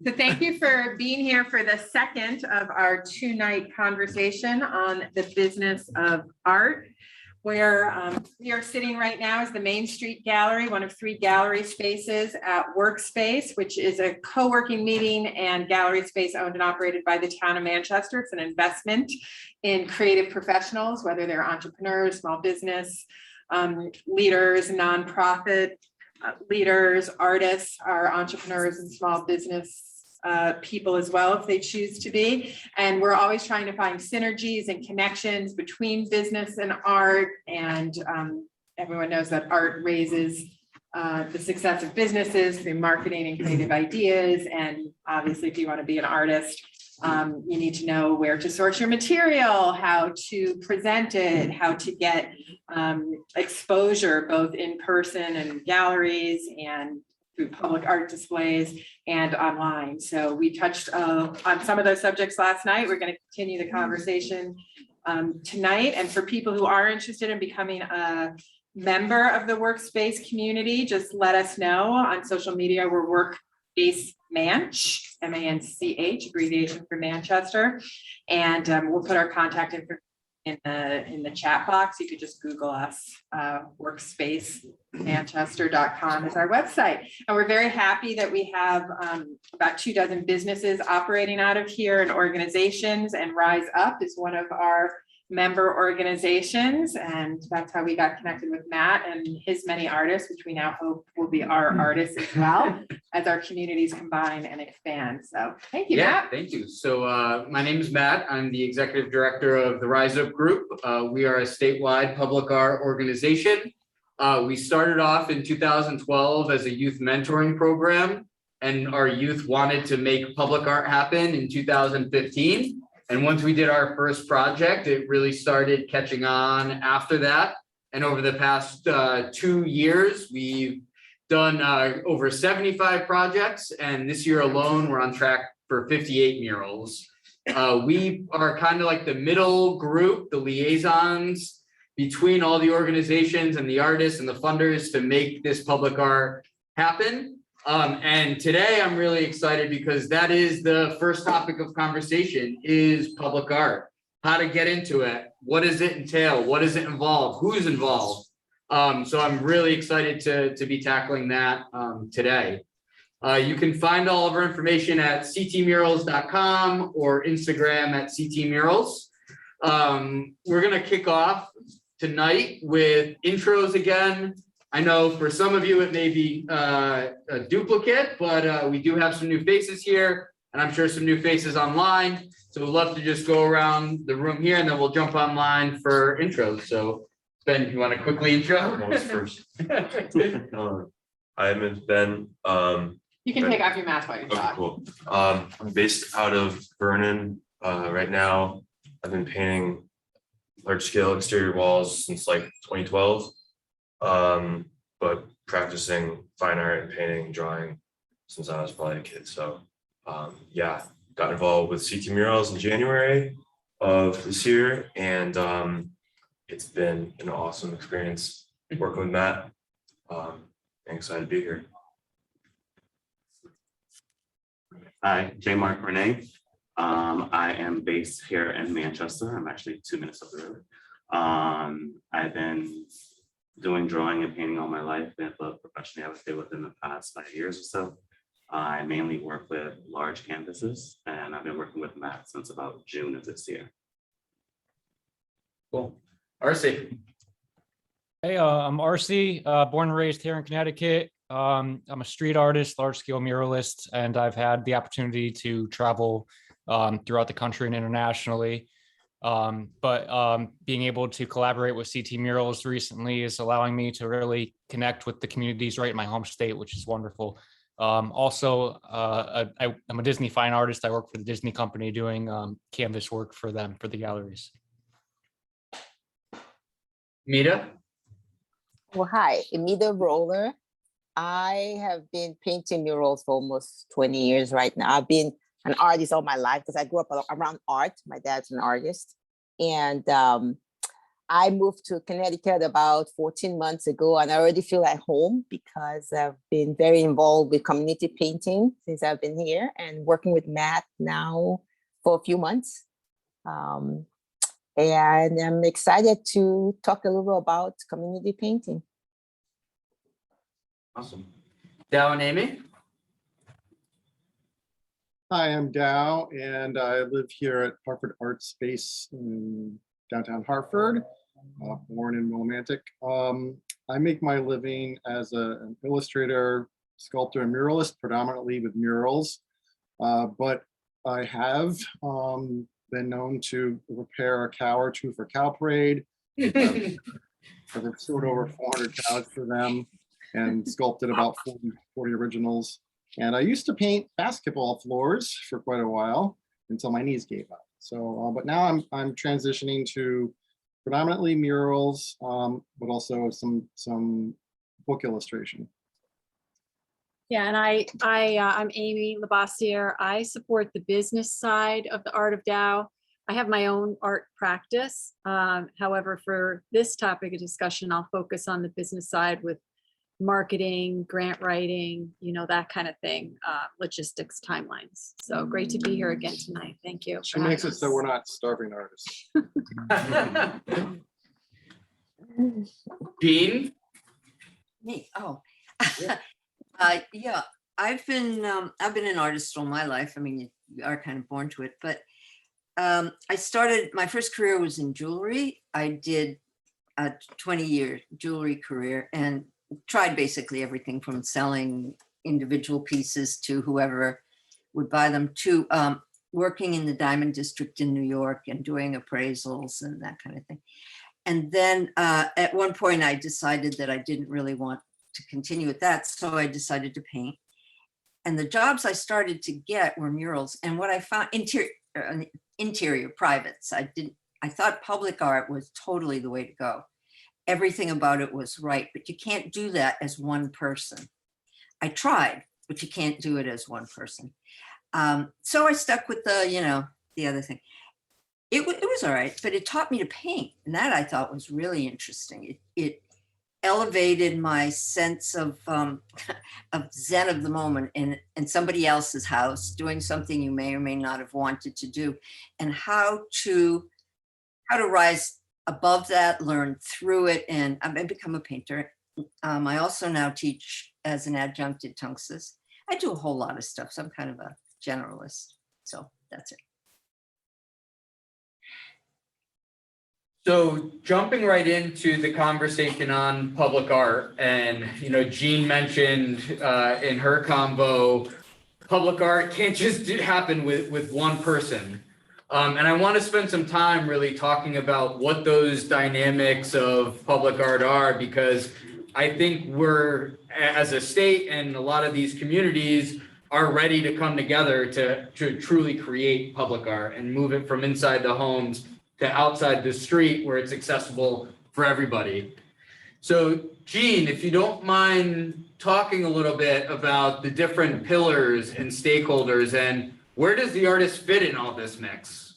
So thank you for being here for the second of our two-night conversation on the business of art. Where we are sitting right now is the Main Street Gallery, one of 3 gallery spaces at Workspace, which is a co-working meeting and gallery space owned and operated by the town of Manchester. It's an investment in creative professionals, whether they're entrepreneurs, small business leaders, nonprofit leaders, artists, are entrepreneurs and small business people as well, if they choose to be. And we're always trying to find synergies and connections between business and art. And everyone knows that art raises the success of businesses through marketing and creative ideas. And obviously, if you want to be an artist, you need to know where to source your material, how to present it, how to get exposure, both in person and galleries and through public art displays and online. So we touched on some of those subjects last night. We're going to continue the conversation tonight. And for people who are interested in becoming a member of the Workspace community, just let us know on social media. We're Workspace Manch, M-A-N-C-H, abbreviation for Manchester. And we'll put our contact information in the chat box. You could just Google us. Workspacemanchester.com is our website. And we're very happy that we have about 24 businesses operating out of here and organizations, and RiseUP is one of our member organizations. And that's how we got connected with Matt and his many artists, which we now hope will be our artists as well as our communities combine and expand. So thank you, Matt. Thank you. So my name is Matt. I'm the executive director of the RiseUP group. We are a statewide public art organization. We started off in 2012 as a youth mentoring program, and our youth wanted to make public art happen in 2015. And once we did our first project, it really started catching on after that. And over the past 2 years, we've done over 75 projects. And this year alone, we're on track for 58 murals. We are kind of like the middle group, the liaisons between all the organizations and the artists and the funders to make this public art happen. And today I'm really excited because that is the first topic of conversation is public art, how to get into it. What does it entail? What does it involve? Who's involved? So I'm really excited to be tackling that today. You can find all of our information at ctmurals.com or Instagram at ctmurals. We're going to kick off tonight with intros again. I know for some of you it may be a duplicate, but we do have some new faces here, and I'm sure some new faces online. So we'd love to just go around the room here, and then we'll jump online for intros. So Ben, you want to quickly intro? First. I'm Ben. You can take off your mask while you're talking. Cool. I'm based out of Vernon right now. I've been painting large-scale exterior walls since like 2012. But practicing fine art and painting, drawing since I was probably a kid. So yeah, got involved with CT Murals in January of this year. And it's been an awesome experience working with Matt. I'm excited to be here. Hi, Marc, Renee. I am based here in Manchester. I'm actually 2 minutes up the road. I've been doing drawing and painting all my life, but professionally I would say within the past 5 years or so. I mainly work with large canvases, and I've been working with Matt since about June of this year. Cool. RC. Hey, I'm RC, born and raised here in Connecticut. I'm a street artist, large scale muralist, and I've had the opportunity to travel throughout the country and internationally. But being able to collaborate with CT Murals recently is allowing me to really connect with the communities right in my home state, which is wonderful. Also, I'm a Disney fine artist. I work for the Disney company doing canvas work for them, for the galleries. Emida? Well, hi, Emida Roller. I have been painting murals for almost 20 years right now. I've been an artist all my life because I grew up around art. My dad's an artist. And I moved to Connecticut about 14 months ago, and I already feel at home because I've been very involved with community painting since I've been here and working with Matt now for a few months. And I'm excited to talk a little about community painting. Awesome. Dao and Amy? Hi, I'm Dao, and I live here at Hartford Art Space in downtown Hartford, born in Willimantic. I make my living as an illustrator, sculptor, and muralist, predominantly with murals. But I have been known to repair a cow or two for Cow Parade. I've sold over 400 cows for them and sculpted about 40 originals. And I used to paint basketball floors for quite a while until my knees gave up. So, but now I'm transitioning to predominantly murals, but also some book illustration. Yeah, and I'm Amy LaBossiere. I support the business side of the Art of Dao. I have my own art practice. However, for this topic of discussion, I'll focus on the business side with marketing, grant writing, that kind of thing, logistics, timelines. So great to be here again tonight. Thank you. She makes it so we're not starving artists. Jeanne? Me, oh. Yeah, I've been an artist all my life. I mean, you are kind of born to it, but I started, my first career was in jewelry. I did a 20-year jewelry career and tried basically everything from selling individual pieces to whoever would buy them to working in the Diamond District in New York and doing appraisals and that kind of thing. And then at one point I decided that I didn't really want to continue with that. So I decided to paint. And the jobs I started to get were murals. And what I found, interior privates. I thought public art was totally the way to go. Everything about it was right, but you can't do that as one person. I tried, but you can't do it as one person. So I stuck with the other thing. It was all right, but it taught me to paint. And that I thought was really interesting. It elevated my sense of zen of the moment in somebody else's house, doing something you may or may not have wanted to do, and how to rise above that, learn through it, and I've become a painter. I also now teach as an adjunct at Tunxus. I do a whole lot of stuff, so I'm kind of a generalist. So that's it. So jumping right into the conversation on public art, and Jeanne mentioned in her convo, public art can't just happen with one person. And I want to spend some time really talking about what those dynamics of public art are, because I think we're, as a state and a lot of these communities, are ready to come together to truly create public art and move it from inside the homes to outside the street where it's accessible for everybody. So Jeanne, if you don't mind talking a little bit about the different pillars and stakeholders, and where does the artist fit in all this mix?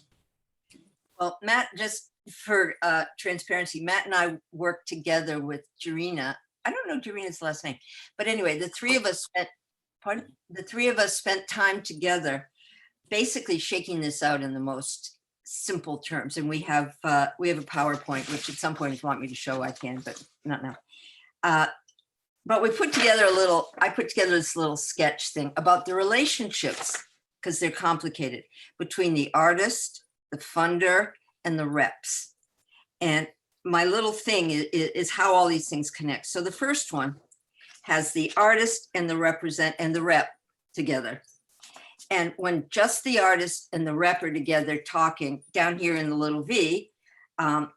Well, Matt, just for transparency, Matt and I worked together with Jarina. I don't know Jarina's last name, but anyway, the three of us spent time together, basically shaking this out in the most simple terms. And we have a PowerPoint, which at some point if you want me to show, I can, but not now. But we put together I put together this little sketch thing about the relationships, because they're complicated, between the artist, the funder, and the reps. And my little thing is how all these things connect. So the first one has the artist and the rep together. And when just the artist and the rep are together talking down here in the little V, I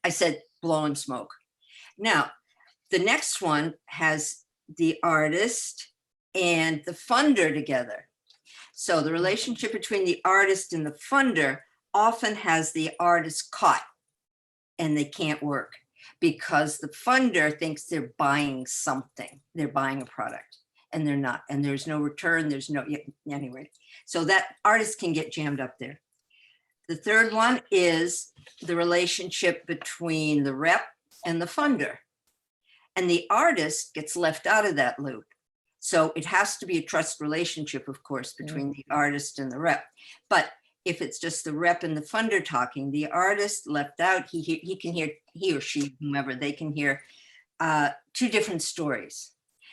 said, blowing smoke. Now, the next one has the artist and the funder together. So the relationship between the artist and the funder often has the artist caught and they can't work because the funder thinks they're buying something. They're buying a product. And they're not, and there's no return, anyway. So that artist can get jammed up there. The third one is the relationship between the rep and the funder. And the artist gets left out of that loop. So it has to be a trust relationship, of course, between the artist and the rep. But if it's just the rep and the funder talking, the artist left out, he can hear, he or she, whomever, they can hear two different stories.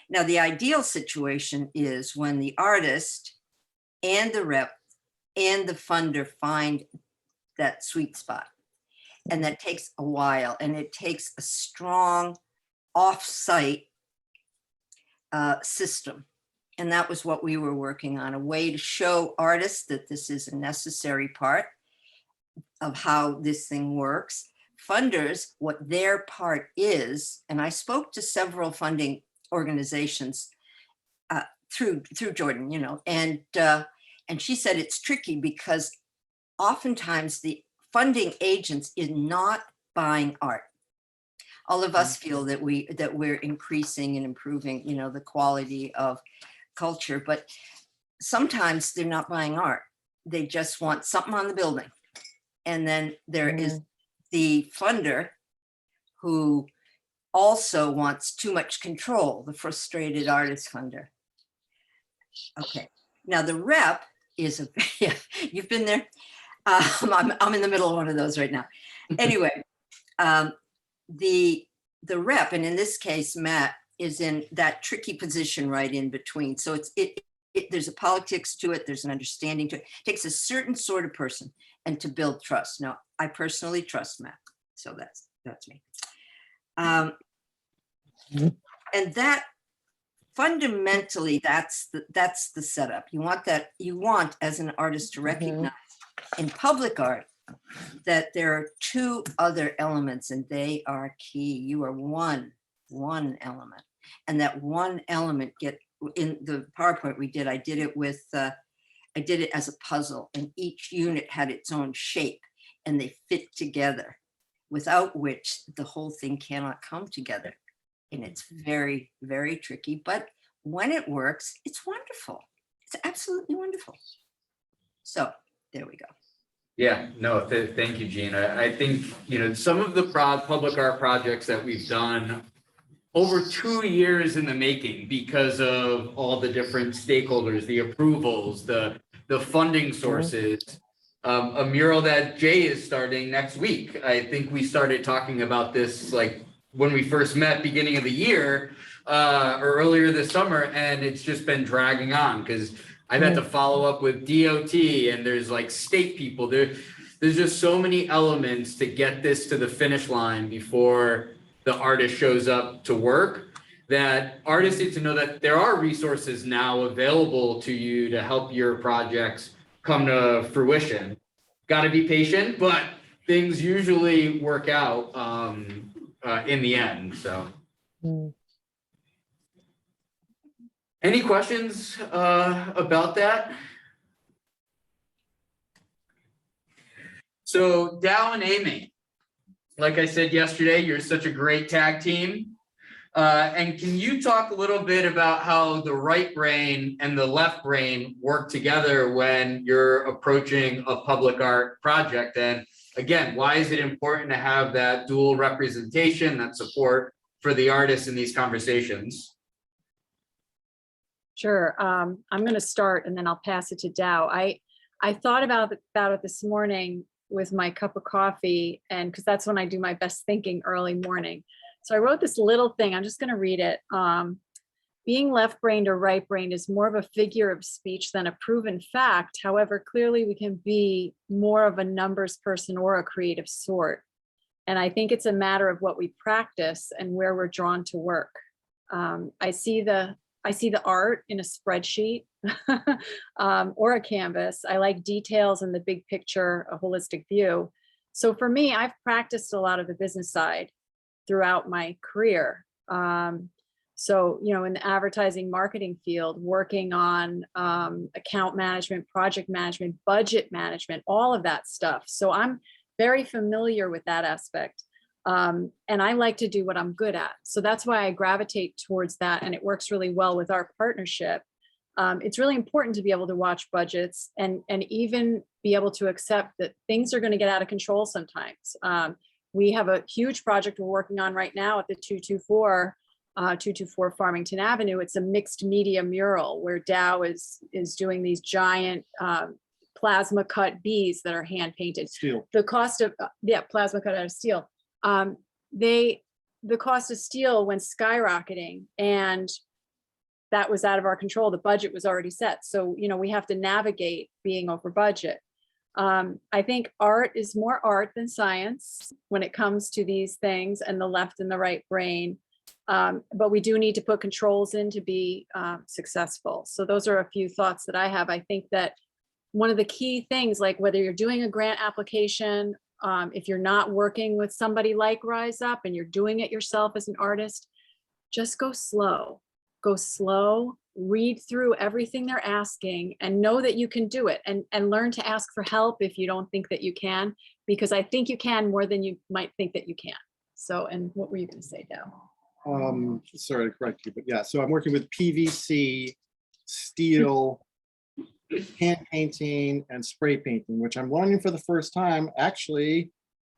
Now, the ideal situation is when the artist and the rep and the funder find that sweet spot. And that takes a while, and it takes a strong off-site system. And that was what we were working on, a way to show artists that this is a necessary part of how this thing works. Funders, what their part is, and I spoke to several funding organizations through Jordan, you know, and she said it's tricky because oftentimes the funding agents is not buying art. All of us feel that we're increasing and improving, you know, the quality of culture, but sometimes they're not buying art. They just want something on the building. And then there is the funder who also wants too much control, the frustrated artist funder. Okay, now the rep is yeah, you've been there. I'm in the middle of one of those right now. Anyway, the rep, and in this case, Matt, is in that tricky position right in between. So there's a politics to it. There's an understanding to it. It takes a certain sort of person and to build trust. Now, I personally trust Matt. So that's me. And that fundamentally, that's the setup. You want as an artist to recognize in public art that there are two other elements, and they are key. You are one element, and that one element in the PowerPoint we did. I did it as a puzzle, and each unit had its own shape, and they fit together, without which the whole thing cannot come together. And it's very, very tricky, but when it works, it's wonderful. It's absolutely wonderful. So there we go. Yeah, no, thank you, Jeanne. I think, you know, some of the public art projects that we've done over 2 years in the making because of all the different stakeholders, the approvals, the funding sources. A mural that Jaii is starting next week. I think we started talking about this like when we first met beginning of the year or earlier this summer, and it's just been dragging on because I've had to follow up with DOT and there's like state people. There's just so many elements to get this to the finish line before the artist shows up to work, that artists need to know that there are resources now available to you to help your projects come to fruition. Got to be patient, but things usually work out in the end. So, any questions about that? So, Dao and Amy, like I said yesterday, you're such a great tag team. And can you talk a little bit about how the right brain and the left brain work together when you're approaching a public art project? And again, why is it important to have that dual representation, that support for the artists in these conversations? Sure. I'm going to start and then I'll pass it to Dao. I thought about it this morning with my cup of coffee, and because that's when I do my best thinking early morning. So I wrote this little thing. I'm just going to read it. Being left-brained or right-brained is more of a figure of speech than a proven fact. However, clearly we can be more of a numbers person or a creative sort. And I think it's a matter of what we practice and where we're drawn to work. I see the art in a spreadsheet or a canvas. I like details and the big picture, a holistic view. So for me, I've practiced a lot of the business side throughout my career. So, you know, in the advertising marketing field, working on account management, project management, budget management, all of that stuff. So I'm very familiar with that aspect. And I like to do what I'm good at. So that's why I gravitate towards that. And it works really well with our partnership. It's really important to be able to watch budgets and even be able to accept that things are going to get out of control sometimes. We have a huge project we're working on right now at the 224 Farmington Avenue. It's a mixed media mural where Dao is doing these giant plasma cut bees that are hand painted. Steel. The cost of, plasma cut out of steel. The cost of steel went skyrocketing, and that was out of our control. The budget was already set. So, we have to navigate being over budget. I think art is more art than science when it comes to these things, and the left and the right brain. But we do need to put controls in to be successful. So those are a few thoughts that I have. I think that one of the key things, like whether you're doing a grant application, if you're not working with somebody like RiseUP and you're doing it yourself as an artist, just go slow, read through everything they're asking and know that you can do it, and learn to ask for help if you don't think that you can, because I think you can more than you might think that you can. So, and what were you going to say, Dao? Sorry to correct you, but yeah, so I'm working with PVC, steel, hand painting, and spray painting, which I'm learning for the first time. Actually,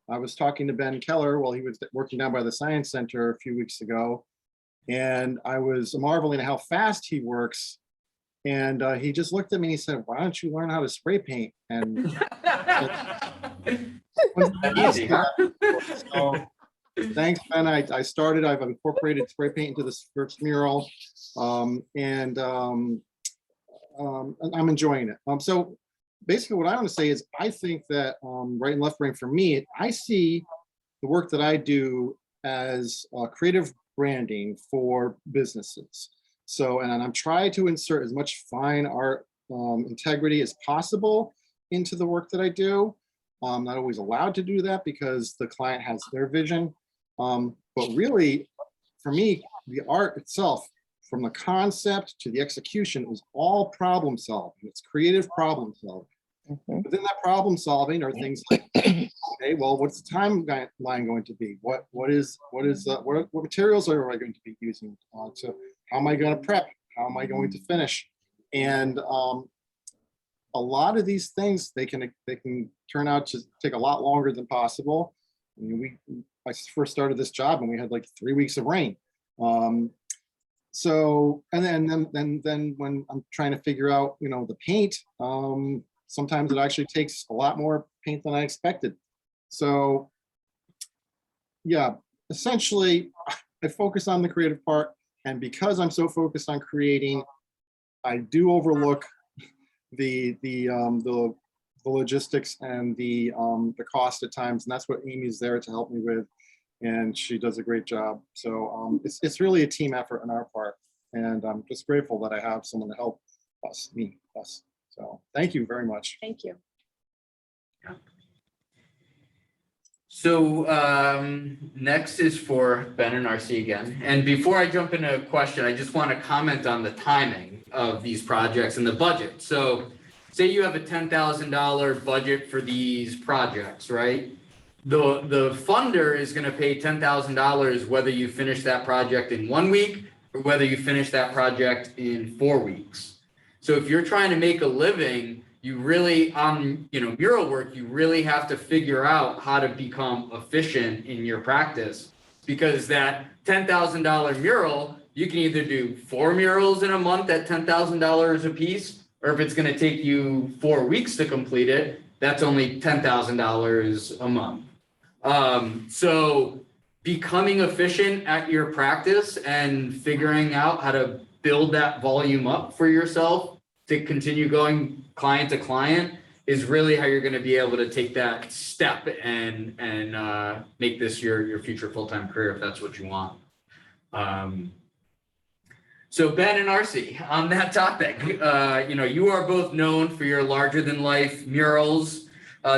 I was talking to Ben Keller while he was working down by the Science Center a few weeks ago, and I was marveling at how fast he works. And he just looked at me and he said, "Why don't you learn how to spray paint?" And Easy, huh? so, thanks, Ben. I've incorporated spray paint into this first mural, and I'm enjoying it. So basically what I want to say is I think that right and left brain for me, I see the work that I do as creative branding for businesses. So, and I'm trying to insert as much fine art integrity as possible into the work that I do. I'm not always allowed to do that because the client has their vision. But really, for me, the art itself, from the concept to the execution, is all problem solving. It's creative problem solving. Within that problem solving are things like, okay, well, what's the timeline going to be? What materials are I going to be using? So how am I going to prep? How am I going to finish? And a lot of these things, they can turn out to take a lot longer than possible. I mean, I first started this job and we had like 3 weeks of rain. So, and then when I'm trying to figure out, the paint, sometimes it actually takes a lot more paint than I expected. So yeah, essentially I focus on the creative part, and because I'm so focused on creating, I do overlook the logistics and the cost at times, and that's what Amy's there to help me with, and she does a great job. So it's really a team effort on our part, and I'm just grateful that I have someone to help us. So thank you very much. Thank you. So next is for Ben and RC again. And before I jump into a question, I just want to comment on the timing of these projects and the budget. So say you have a $10,000 budget for these projects, right? The funder is going to pay $10,000 whether you finish that project in 1 week or whether you finish that project in 4 weeks. So if you're trying to make a living, you really, on mural work, you really have to figure out how to become efficient in your practice, because that $10,000 mural, you can either do 4 murals in a month at $10,000 a piece, or if it's going to take you 4 weeks to complete it, that's only $10,000 a month. So becoming efficient at your practice and figuring out how to build that volume up for yourself to continue going client to client is really how you're going to be able to take that step and make this your future full-time career, if that's what you want. So Ben and RC, on that topic, you are both known for your larger than life murals.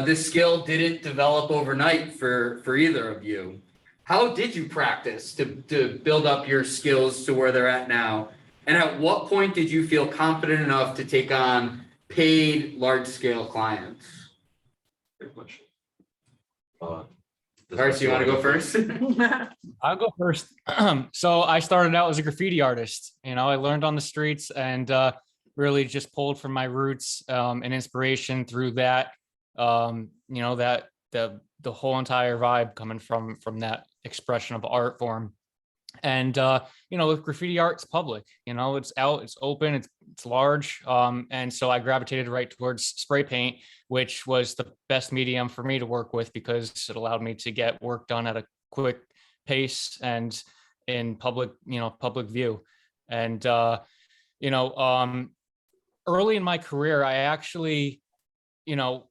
This skill didn't develop overnight for either of you. How did you practice to build up your skills to where they're at now? And at what point did you feel confident enough to take on paid large-scale clients? Good question. RC, you want to go first? I'll go first. So I started out as a graffiti artist. I learned on the streets, and really just pulled from my roots and inspiration through that. You know, that the whole entire vibe coming from that expression of art form. And you know, with graffiti art, it's public, you know, it's out, it's open, it's large. And so I gravitated right towards spray paint, which was the best medium for me to work with because it allowed me to get work done at a quick pace and in public, you know, public view. And you know, early in my career, I actually, you know,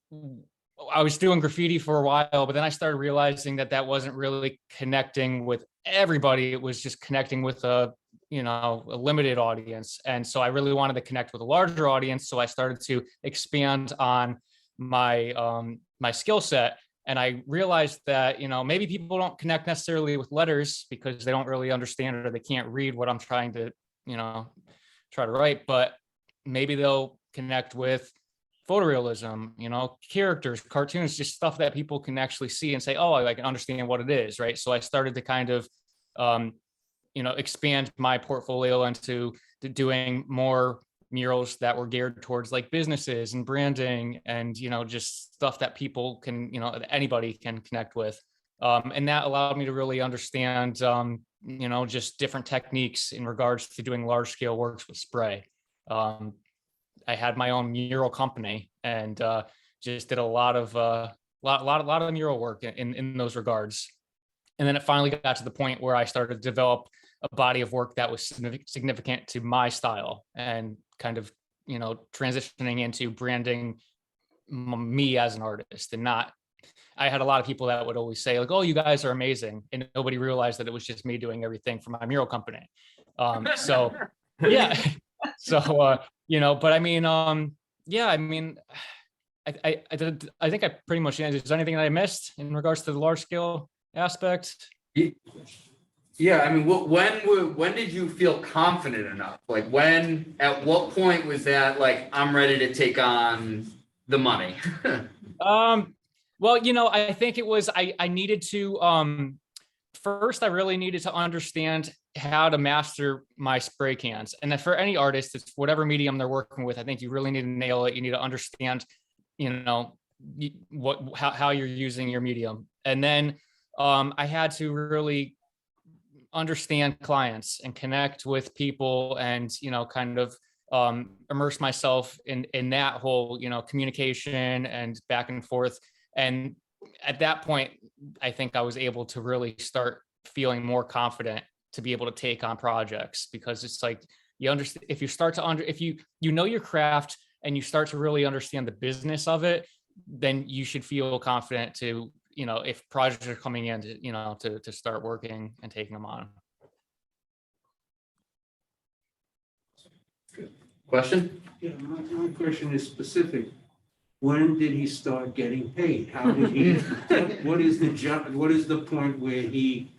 I was doing graffiti for a while, but then I started realizing that that wasn't really connecting with everybody. It was just connecting with a, you know, a limited audience. And so I really wanted to connect with a larger audience. So I started to expand on my my skill set. And I realized that, you know, maybe people don't connect necessarily with letters because they don't really understand it or they can't read what I'm trying to, you know, try to write, but maybe they'll connect with photorealism, you know, characters, cartoons, just stuff that people can actually see and say, oh, I can understand what it is, right? So I started to kind of, you know, expand my portfolio into doing more murals that were geared towards like businesses and branding and, you know, just stuff that people can, you know, anybody can connect with. And that allowed me to really understand, you know, just different techniques in regards to doing large scale works with spray. I had my own mural company and just did a lot of mural work in those regards. And then it finally got to the point where I started to develop a body of work that was significant to my style and kind of, you know, transitioning into branding me as an artist and not. I had a lot of people that would always say like, oh, you guys are amazing. And nobody realized that it was just me doing everything for my mural company. So yeah. So, you know, but I mean, yeah, I mean, I think I pretty much answered. Is there anything that I missed in regards to the large scale aspect? Yeah, I mean, when did you feel confident enough? Like at what point was that like, I'm ready to take on the money? Well, you know, I think it was, I needed to, first, I really needed to understand how to master my spray cans. And then for any artist, it's whatever medium they're working with. I think you really need to nail it. You need to understand, you know, how you're using your medium. And then I had to really understand clients and connect with people and, you know, kind of immerse myself in that whole, you know, communication and back and forth. And at that point, I think I was able to really start feeling more confident to be able to take on projects because it's like you understand if you start to if you know your craft and you start to really understand the business of it, then you should feel confident to, you know, if projects are coming in to, you know, to start working and taking them on. Question? Yeah, my question is specific. When did he start getting paid? How did he, what is the job, what is the point where he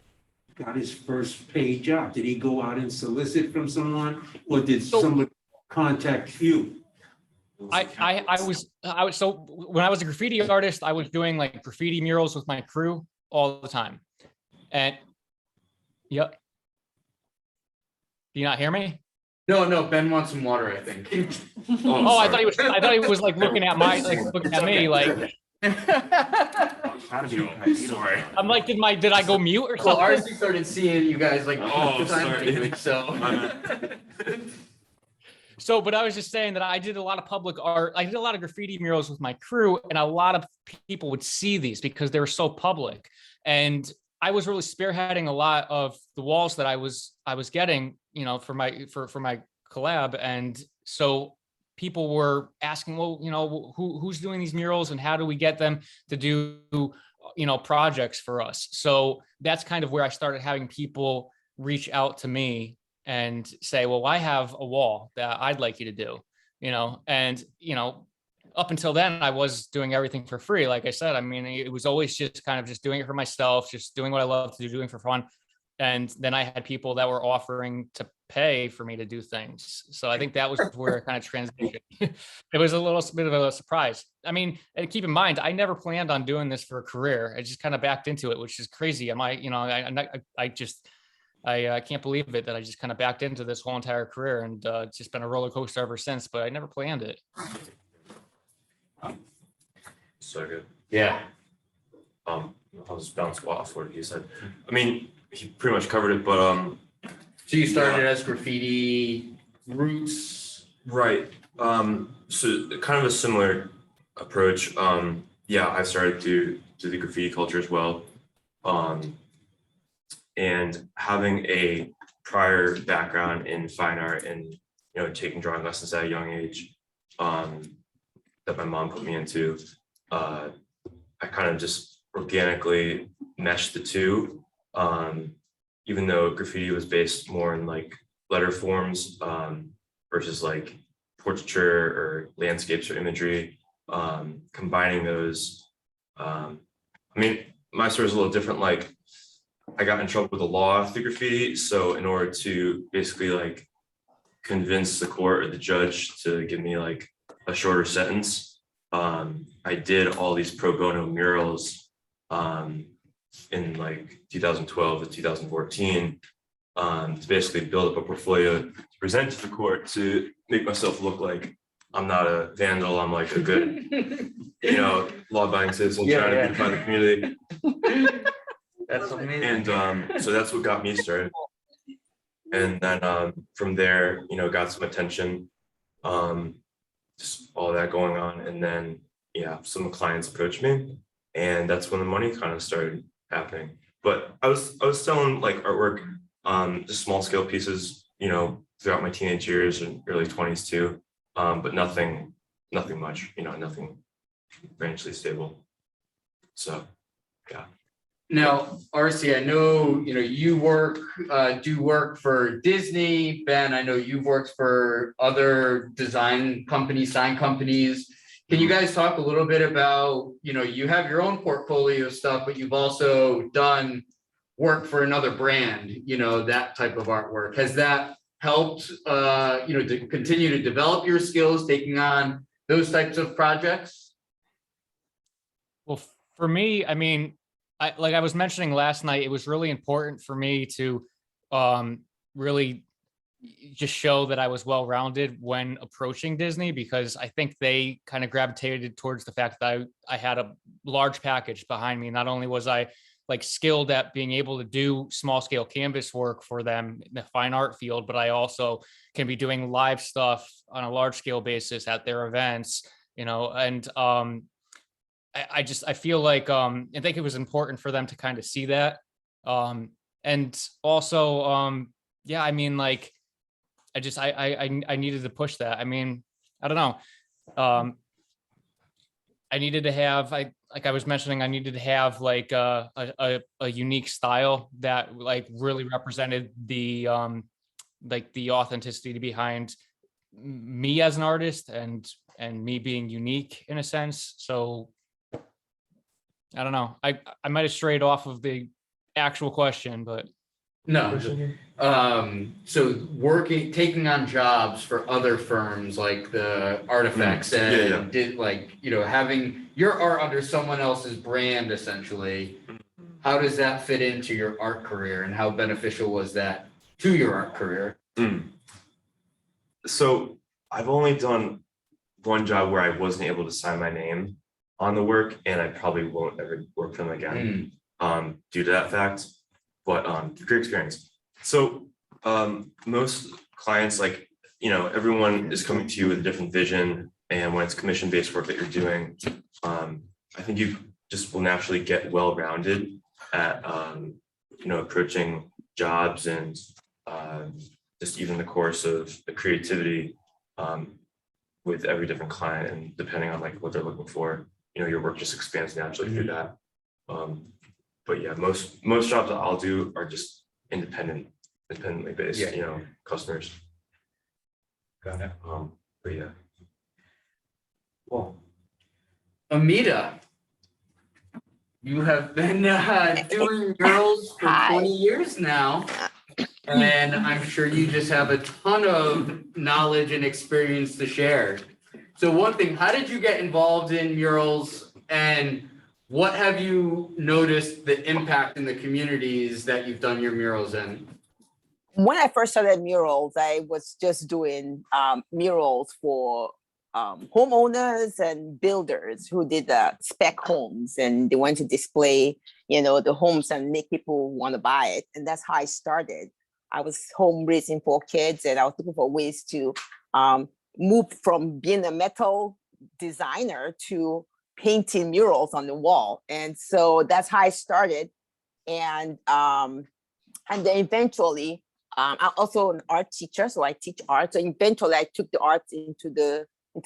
got his first paid job? Did he go out and solicit from someone or did somebody contact you? I was so when I was a graffiti artist, I was doing like graffiti murals with my crew all the time. And yep. Do you not hear me? No, Ben wants some water, I think. Oh, I thought he was like looking at looking at me like. Sorry. I'm like, did I go mute or Well, something? RC started seeing you guys like, sorry. so. So, but I was just saying that I did a lot of public art. I did a lot of graffiti murals with my crew, and a lot of people would see these because they were so public. And I was really spearheading a lot of the walls that I was getting, you know, for my collab. And so people were asking, well, you know, who's doing these murals and how do we get them to do, you know, projects for us? So that's kind of where I started having people reach out to me and say, well, I have a wall that I'd like you to do, you know, and, you know, up until then I was doing everything for free. Like I said, I mean, it was always just kind of just doing it for myself, just doing what I love to do, doing for fun. And then I had people that were offering to pay for me to do things. So I think that was where it kind of transitioned. It was a little bit of a surprise. I mean, and keep in mind, I never planned on doing this for a career. I just kind of backed into it, which is crazy. I I can't believe it that I just kind of backed into this whole entire career, and it's just been a roller coaster ever since, but I never planned it. So good. Yeah. I'll just bounce off what he said. I mean, he pretty much covered it, but So you started as graffiti roots. right. So kind of a similar approach. Yeah, I started to do the graffiti culture as well. And having a prior background in fine art and, you know, taking drawing lessons at a young age, that my mom put me into, I kind of just organically meshed the two. Even though graffiti was based more in like letter forms, versus like portraiture or landscapes or imagery, combining those. I mean, my story is a little different. Like, I got in trouble with the law through graffiti. So in order to basically like convince the court or the judge to give me like a shorter sentence, I did all these pro bono murals in like 2012 to 2014 to basically build up a portfolio to present to the court to make myself look like I'm not a vandal. I'm like a good, you know, law-abiding citizen trying to beautify the community. That's amazing. And so that's what got me started. And then from there, you know, got some attention, just all that going on. And then, yeah, some clients approached me, and that's when the money kind of started happening. But I was selling like artwork, just small scale pieces, you know, throughout my teenage years and early 20s too. But nothing much, you know, nothing financially stable. So, yeah. Now, RC, I know, you know, you do work for Disney. Ben, I know you've worked for other design companies, sign companies. Can you guys talk a little bit about, you know, you have your own portfolio of stuff, but you've also done work for another brand, you know, that type of artwork. Has that helped, you know, to continue to develop your skills, taking on those types of projects? Well, for me, I mean, like I was mentioning last night, it was really important for me to really just show that I was well-rounded when approaching Disney, because I think they kind of gravitated towards the fact that I had a large package behind me. Not only was I like skilled at being able to do small scale canvas work for them in the fine art field, but I also can be doing live stuff on a large scale basis at their events, you know, and I feel like I think it was important for them to kind of see that. And also, yeah, I mean, like, I needed to push that. I mean, I don't know. I needed to have, like I was mentioning, I needed to have like a unique style that like really represented the like the authenticity behind me as an artist and me being unique in a sense. So I don't know. I might have strayed off of the actual question, but No. So taking on jobs for other firms like the Artifacts and did like, you know, having your art under someone else's brand essentially. How does that fit into your art career, and how beneficial was that to your art career? So I've only done one job where I wasn't able to sign my name on the work, and I probably won't ever work for them again due to that fact. But great experience. So most clients, like, you know, everyone is coming to you with a different vision, and when it's commission-based work that you're doing, I think you just will naturally get well-rounded at you know, approaching jobs and just even the course of the creativity with every different client, and depending on like what they're looking for, you know, your work just expands naturally through that. But yeah, most jobs that I'll do are just independently based, you know, customers. Got it. But yeah. Well, Emida, you have been doing murals for 20 years now, and I'm sure you just have a ton of knowledge and experience to share. So one thing, how did you get involved in murals, and what have you noticed the impact in the communities that you've done your murals in? When I first started murals, I was just doing murals for homeowners and builders who did spec homes, and they wanted to display, the homes and make people want to buy it. And that's how I started. I was home raising 4 kids, and I was looking for ways to move from being a metal designer to painting murals on the wall. And so that's how I started. And then eventually, I'm also an art teacher, so I teach art. So eventually, I took the art into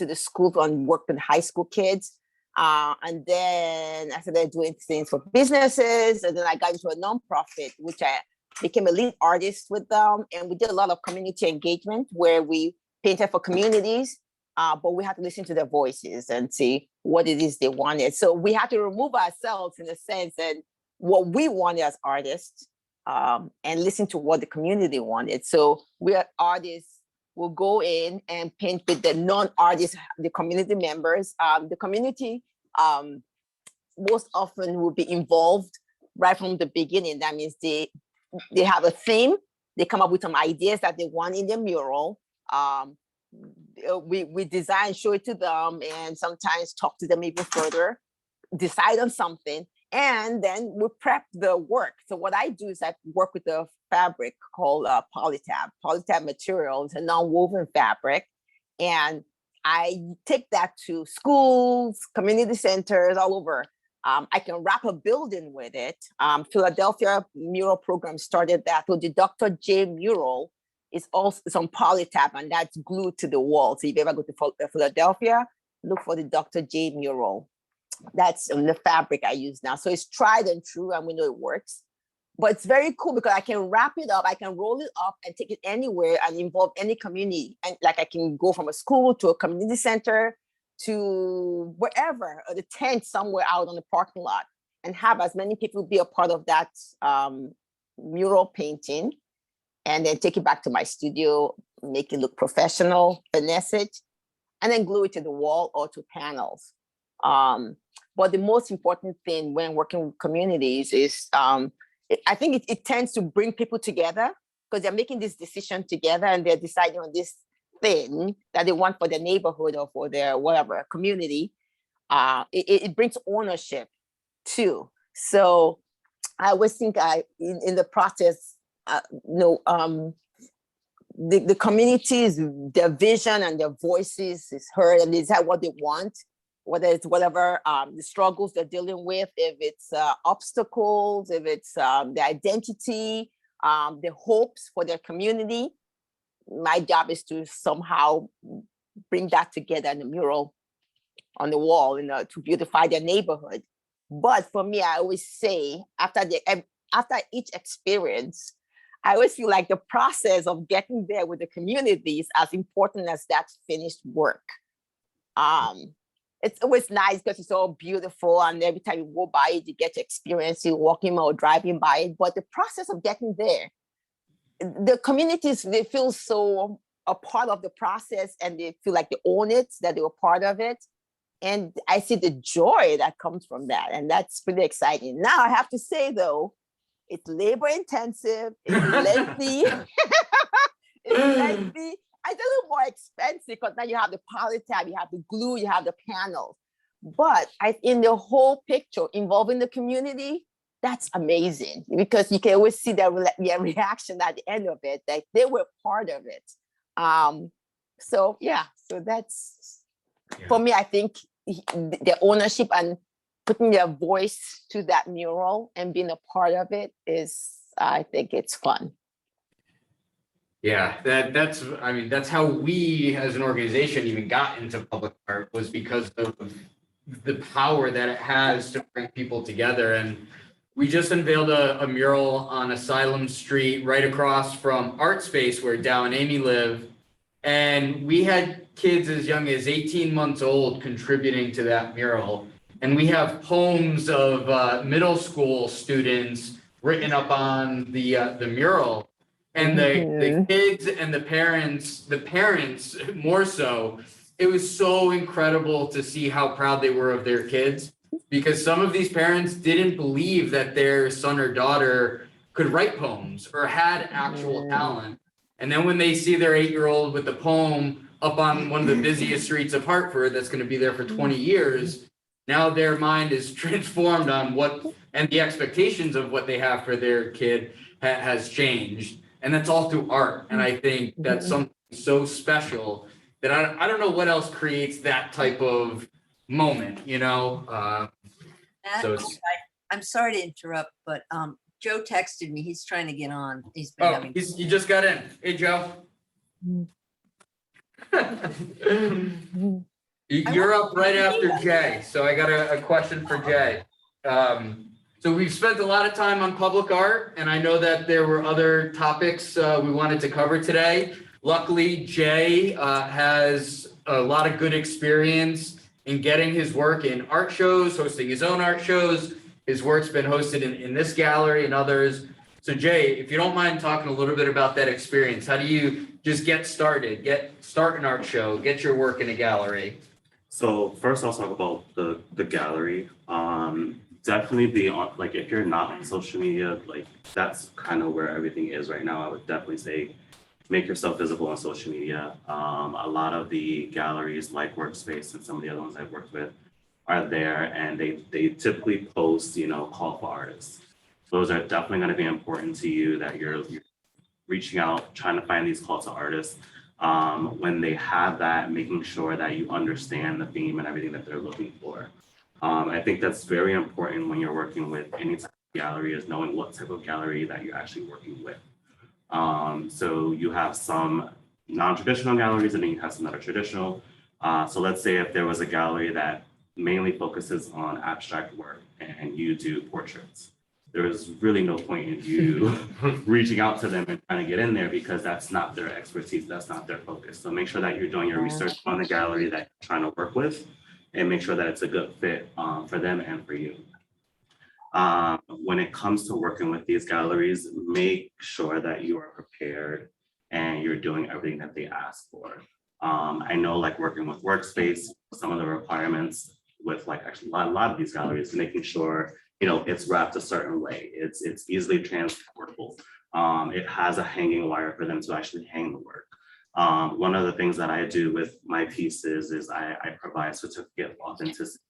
the school and worked with high school kids. And then I started doing things for businesses, and then I got into a nonprofit, which I became a lead artist with them. And we did a lot of community engagement where we painted for communities, but we had to listen to their voices and see what it is they wanted. So we had to remove ourselves in a sense and what we wanted as artists, and listen to what the community wanted. So we are artists will go in and paint with the non-artists, the community members. The community most often will be involved right from the beginning. That means they have a theme, they come up with some ideas that they want in the mural. We design, show it to them, and sometimes talk to them even further, decide on something, and then we prep the work. So what I do is I work with a fabric called Polytab. Polytab material is a non-woven fabric, and I take that to schools, community centers, all over. I can wrap a building with it. Philadelphia mural program started that. So the Dr. J mural is also on Polytab, and that's glued to the wall. So if you ever go to Philadelphia, look for the Dr. J mural. That's the fabric I use now. So it's tried and true, and we know it works. But it's very cool because I can wrap it up, I can roll it up and take it anywhere and involve any community. And like I can go from a school to a community center to wherever, or the tent somewhere out on the parking lot, and have as many people be a part of that mural painting, and then take it back to my studio, make it look professional, finesse it, and then glue it to the wall or to panels. But the most important thing when working with communities is, I think it tends to bring people together because they're making this decision together and they're deciding on this thing that they want for their neighborhood or for their whatever community. It brings ownership too. So I always think in the process, the communities, their vision and their voices is heard, and is that what they want? Whether it's whatever the struggles they're dealing with, if it's obstacles, if it's their identity, their hopes for their community. My job is to somehow bring that together in the mural on the wall, to beautify their neighborhood. But for me, I always say after each experience, I always feel like the process of getting there with the community is as important as that finished work. It's always nice because it's all beautiful, and every time you go by it, you get to experience it, walking or driving by it. But the process of getting there, the communities, they feel so a part of the process, and they feel like they own it, that they were part of it. And I see the joy that comes from that, and that's pretty exciting. Now I have to say though, it's labor intensive, it's lengthy, it's lengthy. It's a little more expensive because now you have the Polytab, you have the glue, you have the panels. But in the whole picture involving the community, that's amazing because you can always see their reaction at the end of it, that they were part of it. So that's, for me, I think the ownership and putting their voice to that mural and being a part of it is, I think it's fun. Yeah, that's how we as an organization even got into public art, was because of the power that it has to bring people together. And we just unveiled a mural on Asylum Street right across from Art Space where Tao and Amy live. And we had kids as young as 18 months old contributing to that mural. And we have poems of middle school students written up on the mural. And the kids and the parents more so, it was so incredible to see how proud they were of their kids, because some of these parents didn't believe that their son or daughter could write poems or had actual talent. And then when they see their 8-year-old with the poem up on one of the busiest streets of Hartford, that's going to be there for 20 years, now their mind is transformed on what, and the expectations of what they have for their kid has changed. And that's all through art. And I think that's something so special that I don't know what else creates that type of moment, you know? Matt, So it's, I'm sorry to interrupt, but Joe texted me. He's trying to get on. He's been oh, having. you just got in. Hey, Joe. You're up right after Jay, so I got a question for Jay. So we've spent a lot of time on public art, and I know that there were other topics we wanted to cover today. Luckily, Jay has a lot of good experience in getting his work in art shows, hosting his own art shows. His work's been hosted in this gallery and others. So Jay, if you don't mind talking a little bit about that experience, how do you just get started, start an art show, get your work in a gallery? So first I'll talk about the gallery. Definitely be on, like, if you're not on social media, like that's kind of where everything is right now. I would definitely say make yourself visible on social media. A lot of the galleries like Workspace and some of the other ones I've worked with are there, and they typically post, you know, call for artists. Those are definitely going to be important to you, that you're reaching out, trying to find these calls to artists. When they have that, making sure that you understand the theme and everything that they're looking for. I think that's very important when you're working with any type of gallery, is knowing what type of gallery that you're actually working with. So you have some non-traditional galleries, and then you have some that are traditional. So let's say if there was a gallery that mainly focuses on abstract work and you do portraits, there is really no point in you reaching out to them and trying to get in there, because that's not their expertise, that's not their focus. So make sure that you're doing your research on the gallery that you're trying to work with, and make sure that it's a good fit for them and for you. When it comes to working with these galleries, make sure that you are prepared and you're doing everything that they ask for. I know, like, working with Workspace, some of the requirements with, like, actually a lot of these galleries, making sure, you know, it's wrapped a certain way. It's easily transportable. It has a hanging wire for them to actually hang the work. One of the things that I do with my pieces is I provide certificate of authenticity.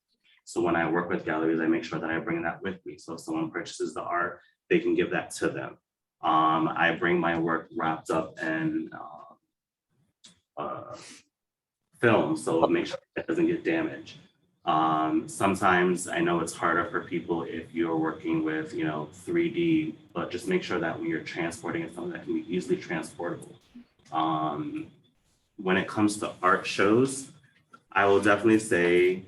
So when I work with galleries, I make sure that I bring that with me. So if someone purchases the art, they can give that to them. I bring my work wrapped up in film, so make sure it doesn't get damaged. Sometimes I know it's harder for people if you're working with, you know, 3D, but just make sure that when you're transporting it, something that can be easily transportable. When it comes to art shows, I will definitely say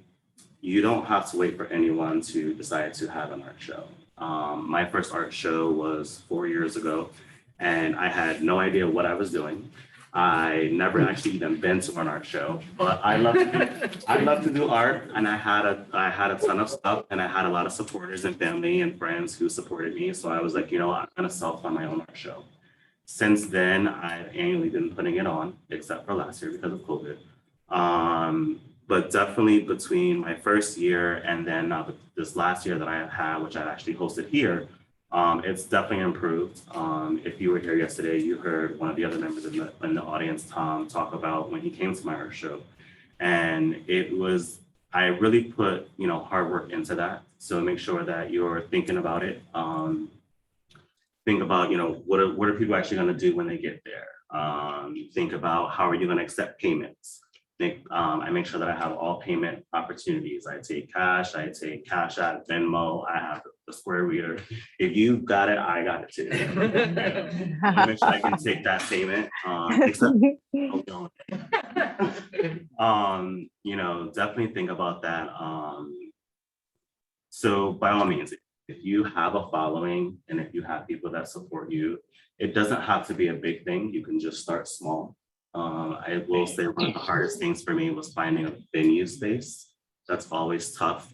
you don't have to wait for anyone to decide to have an art show. My first art show was 4 years ago, and I had no idea what I was doing. I never actually even been to an art show, but I love to do art, and I had a ton of stuff, and I had a lot of supporters and family and friends who supported me. So I was like, you know, I'm gonna self-fund my own art show. Since then, I've annually been putting it on, except for last year because of COVID. But definitely between my first year and then this last year that I had, which I actually hosted here, it's definitely improved. If you were here yesterday, you heard one of the other members in the audience, Tom, talk about when he came to my art show. And I really put, you know, hard work into that. So make sure that you're thinking about it. Think about, you know, what are people actually going to do when they get there? Think about how are you going to accept payments? I make sure that I have all payment opportunities. I take Cash App, Venmo, I have the Square Reader. If you got it, I got it too. I make sure I can take that payment. You know, definitely think about that. So by all means, if you have a following and if you have people that support you, it doesn't have to be a big thing. You can just start small. I will say one of the hardest things for me was finding a venue space. That's always tough.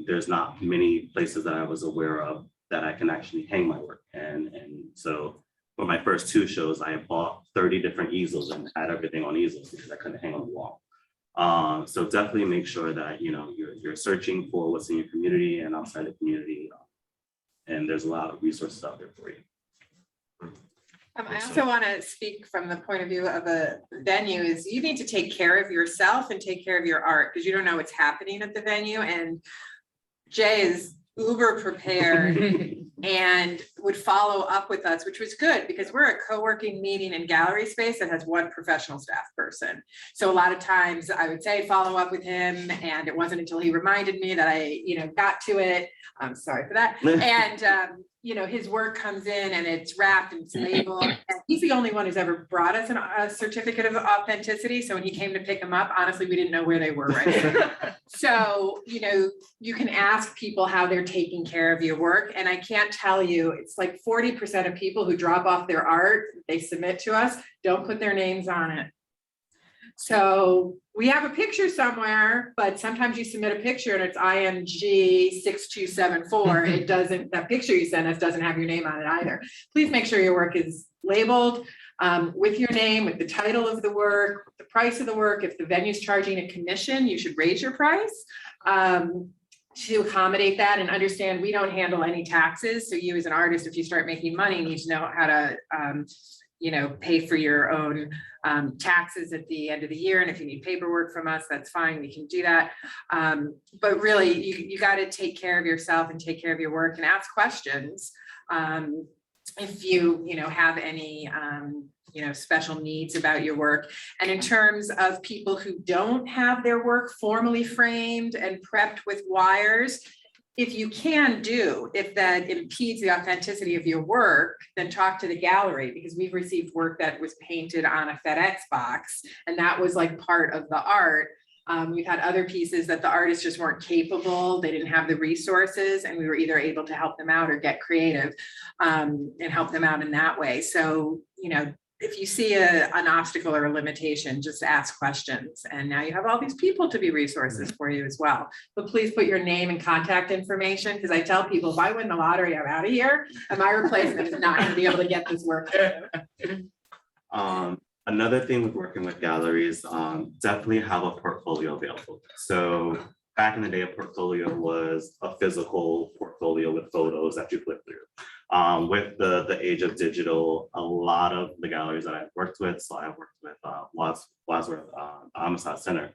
There's not many places that I was aware of that I can actually hang my work. And so for my first 2 shows, I bought 30 different easels and had everything on easels because I couldn't hang on the wall. So definitely make sure that, you know, you're searching for what's in your community and outside the community. And there's a lot of resources out there for you. I also want to speak from the point of view of a venue is you need to take care of yourself and take care of your art because you don't know what's happening at the venue. And Jay is uber prepared and would follow up with us, which was good because we're a co-working meeting and gallery space that has one professional staff person. So a lot of times I would say, follow up with him. And it wasn't until he reminded me that I, got to it. I'm sorry for that. And, his work comes in and it's wrapped and it's labeled. And he's the only one who's ever brought us a certificate of authenticity. So when he came to pick them up, honestly, we didn't know where they were right. So, you can ask people how they're taking care of your work. And I can't tell you, it's like 40% of people who drop off their art, they submit to us, don't put their names on it. So we have a picture somewhere, but sometimes you submit a picture and it's IMG 6274. It doesn't, that picture you sent us doesn't have your name on it either. Please make sure your work is labeled with your name, with the title of the work, the price of the work. If the venue's charging a commission, you should raise your price to accommodate that and understand we don't handle any taxes. So you as an artist, if you start making money, need to know how to pay for your own taxes at the end of the year. And if you need paperwork from us, that's fine, we can do that. But really, you got to take care of yourself and take care of your work and ask questions. If you have any special needs about your work. And in terms of people who don't have their work formally framed and prepped with wires, if you if that impedes the authenticity of your work, then talk to the gallery, because we've received work that was painted on a FedEx box and that was like part of the art. We've had other pieces that the artists just weren't capable, they didn't have the resources, and we were either able to help them out or get creative and help them out in that way. So, if you see an obstacle or a limitation, just ask questions. And now you have all these people to be resources for you as well. But please put your name and contact information, because I tell people, if I win the lottery, I'm out of here, and my replacement is not going to be able to get this work. Another thing with working with galleries, definitely have a portfolio available. So back in the day, a portfolio was a physical portfolio with photos that you flip through. With the age of digital, a lot of the galleries that I've worked with, so I've worked with Wadsworth Amistad Center,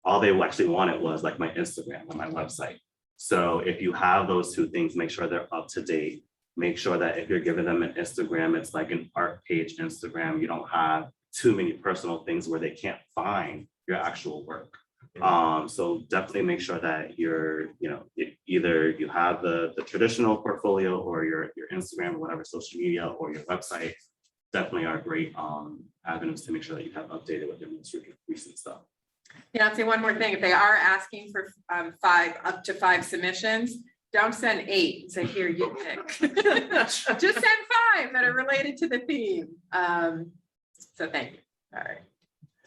all they actually wanted was like my Instagram and my website. So if you have those two things, make sure they're up to date. Make sure that if you're giving them an Instagram, it's like an art page Instagram. You don't have too many personal things where they can't find your actual work. So definitely make sure that you're, either you have the traditional portfolio or your Instagram or whatever social media or your website definitely are great avenues to make sure that you have updated with your most recent stuff. Yeah, I'll say one more thing. If they are asking for up to 5 submissions, don't send 8 and say, here, you pick. Just send 5 that are related to the theme. So thank you. All right.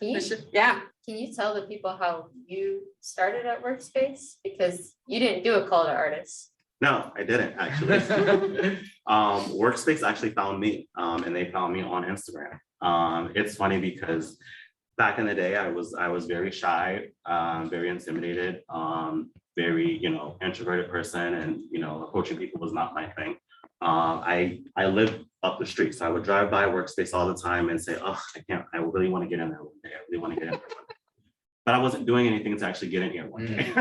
Can you tell the people how you started at Workspace? Because you didn't do a call to artists. No, I didn't actually. Workspace actually found me, and they found me on Instagram. It's funny because back in the day, I was very shy, very intimidated, very introverted person, and approaching people was not my thing. I lived up the street, so I would drive by Workspace all the time and say, oh, I really want to get in there one day. I really want to get in there one day. But I wasn't doing anything to actually get in here one day.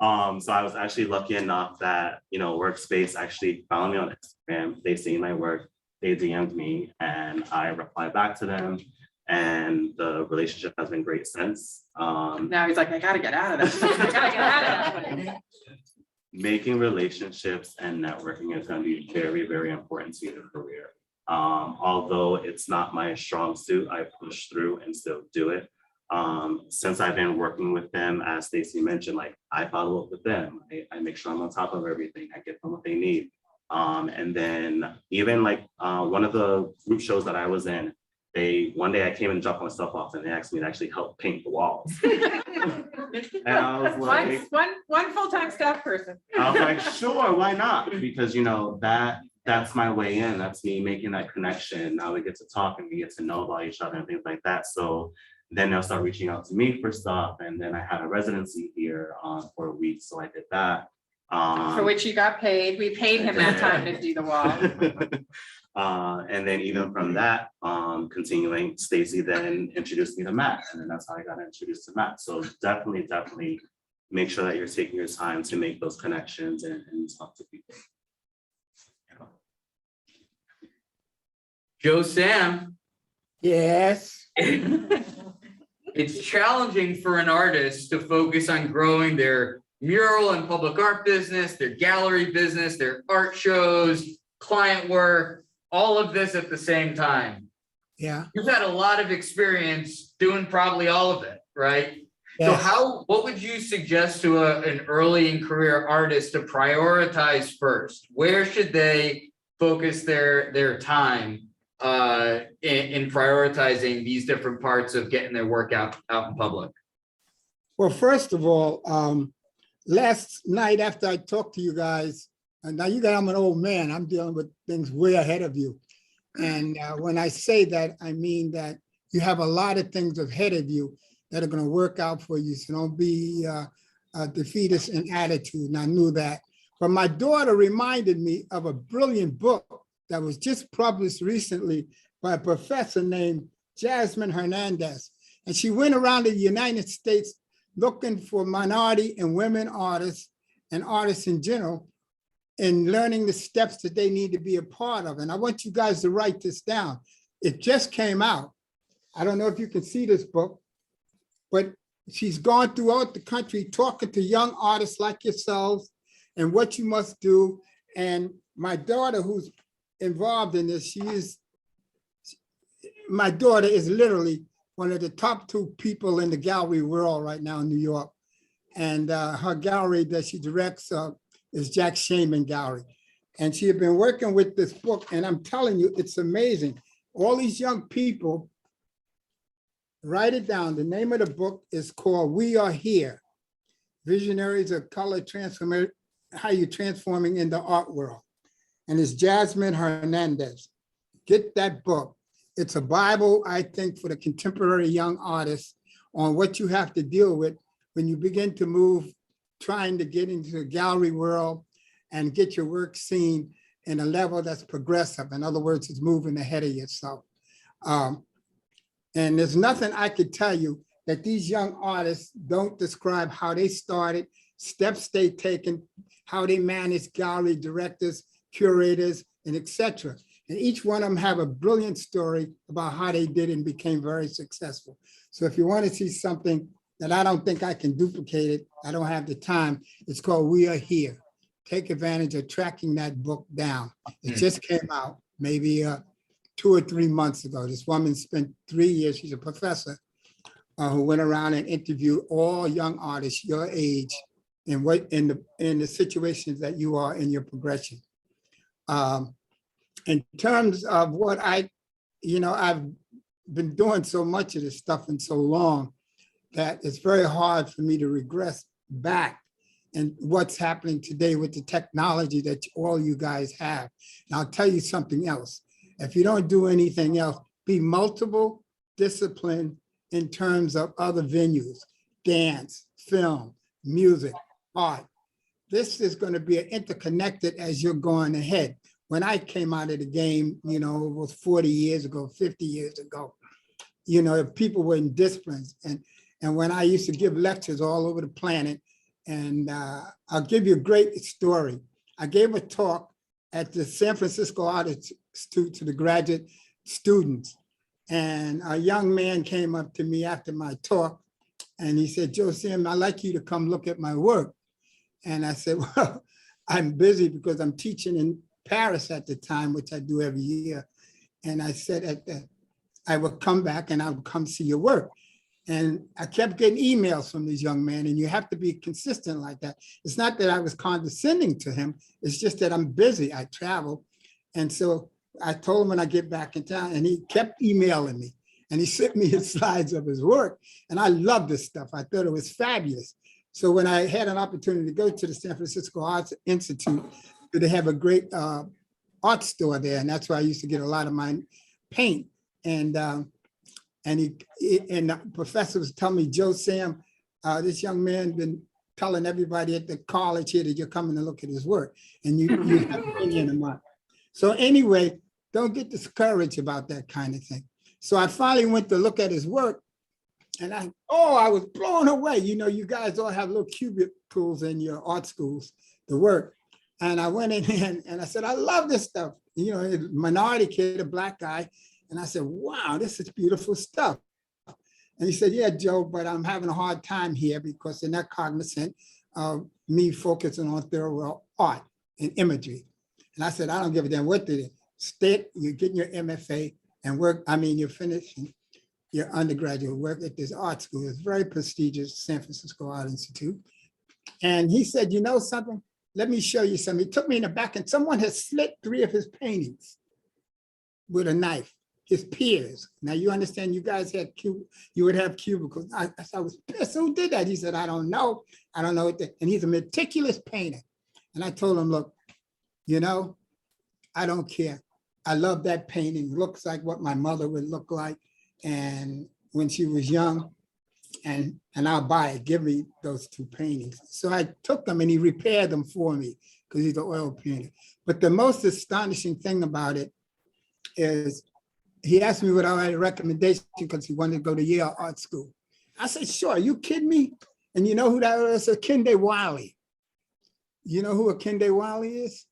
So I was actually lucky enough that, Workspace actually found me on Instagram. They seen my work, they DM'd me, and I replied back to them. And the relationship has been great since. Now he's like, I gotta get out of this. I gotta get out of this. Making relationships and networking is going to be very, very important to your career. Although it's not my strong suit, I push through and still do it. Since I've been working with them, as Stacey mentioned, like I follow up with them. I make sure I'm on top of everything. I get them what they need. And then even like one of the group shows that I was in, one day I came and dropped my stuff off and they asked me to actually help paint the walls. And I was like, one full-time staff person. I was like, sure, why not? Because that's my way in. That's me making that connection. Now we get to talk and we get to know about each other and things like that. So then they'll start reaching out to me for stuff. And then I had a residency here for a week, so I did that. For which you got paid. We paid him that time to do the wall. And then even from that, continuing, Stacy then introduced me to Matt, and then that's how I got introduced to Matt. So definitely make sure that you're taking your time to make those connections and talk to people. Joe Sam, Yes. it's challenging for an artist to focus on growing their mural and public art business, their gallery business, their art shows, client work, all of this at the same time. Yeah. You've had a lot of experience doing probably all of it, right? So Yes. what would you suggest to an early in career artist to prioritize first? Where should they focus their time in prioritizing these different parts of getting their work out in public? Well, first of all, last night after I talked to you guys, and now you guys, I'm an old man, I'm dealing with things way ahead of you. And when I say that, I mean that you have a lot of things ahead of you that are going to work out for you. So don't be defeatist in attitude. And I knew that. But my daughter reminded me of a brilliant book that was just published recently by a professor named Jasmine Hernandez. And she went around the United States looking for minority and women artists and artists in general and learning the steps that they need to be a part of. And I want you guys to write this down. It just came out. I don't know if you can see this book, but she's gone throughout the country talking to young artists like yourselves and what you must do. And my daughter, who's involved in this, my daughter is literally one of the top 2 people in the gallery world right now in New York. And her gallery that she directs is Jack Shaman Gallery. And she had been working with this book, and I'm telling you, it's amazing. All these young people, write it down. The name of the book is called We Are Here, Visionaries of Color Transformation, How You're Transforming in the Art World. And it's Jasmine Hernandez. Get that book. It's a Bible, I think, for the contemporary young artists on what you have to deal with when you begin to move, trying to get into the gallery world and get your work seen in a level that's progressive. In other words, it's moving ahead of yourself. And there's nothing I could tell you that these young artists don't describe how they started, steps they taken, how they manage gallery directors, curators, and etc. And each one of them have a brilliant story about how they did and became very successful. So if you want to see something that I don't think I can duplicate it, I don't have the time, it's called We Are Here. Take advantage of tracking that book down. It just came out maybe 2 or 3 months ago. This woman spent 3 years, she's a professor, who went around and interviewed all young artists your age and what in the situations that you are in your progression. In terms of what I've been doing so much of this stuff and so long that it's very hard for me to regress back and what's happening today with the technology that all you guys have. And I'll tell you something else. If you don't do anything else, be multiple discipline in terms of other venues, dance, film, music, art. This is going to be interconnected as you're going ahead. When I came out of the game, it was 40 years ago, 50 years ago, people were in disciplines. And when I used to give lectures all over the planet, and I'll give you a great story. I gave a talk at the San Francisco Art Institute to the graduate students. And a young man came up to me after my talk and he said, Joe Sam, I'd like you to come look at my work. And I said, well, I'm busy because I'm teaching in Paris at the time, which I do every year. And I said, I would come back and I would come see your work. And I kept getting emails from these young men, and you have to be consistent like that. It's not that I was condescending to him. It's just that I'm busy. I travel. And so I told him when I get back in town, and he kept emailing me. And he sent me his slides of his work. And I love this stuff. I thought it was fabulous. So when I had an opportunity to go to the San Francisco Arts Institute, they have a great art store there. And that's where I used to get a lot of my paint. And the professor was telling me, Joe Sam, this young man been telling everybody at the college here that you're coming to look at his work, and you have opinion of mine. So anyway, don't get discouraged about that kind of thing. So I finally went to look at his work, and I was blown away. You know, you guys all have little cubicles in your art schools to work. And I went in and I said, I love this stuff. You know, a minority kid, a black guy. And I said, wow, this is beautiful stuff. And he said, yeah, Joe, but I'm having a hard time here because they're not cognizant of me focusing on thorough art and imagery. And I said, I don't give a damn what they state, you're getting your MFA and work. I mean, you're finishing your undergraduate work at this art school. It's very prestigious, San Francisco Art Institute. And he said, you know something? Let me show you something. He took me in the back and someone had slit 3 of his paintings with a knife, his peers. Now you understand you guys had, you would have cubicles. I was pissed, who did that? He said, I don't know. I don't know what that, and he's a meticulous painter. And I told him, look, you know, I don't care. I love that painting. Looks like what my mother would look like. And when she was young, and I'll buy it, give me those 2 paintings. So I took them and he repaired them for me because he's an oil painter. But the most astonishing thing about it is he asked me what I had a recommendation because he wanted to go to Yale Art School. I said, sure, are you kidding me? And you know who that is? Akinde Wiley. You know who Akinde Wiley is?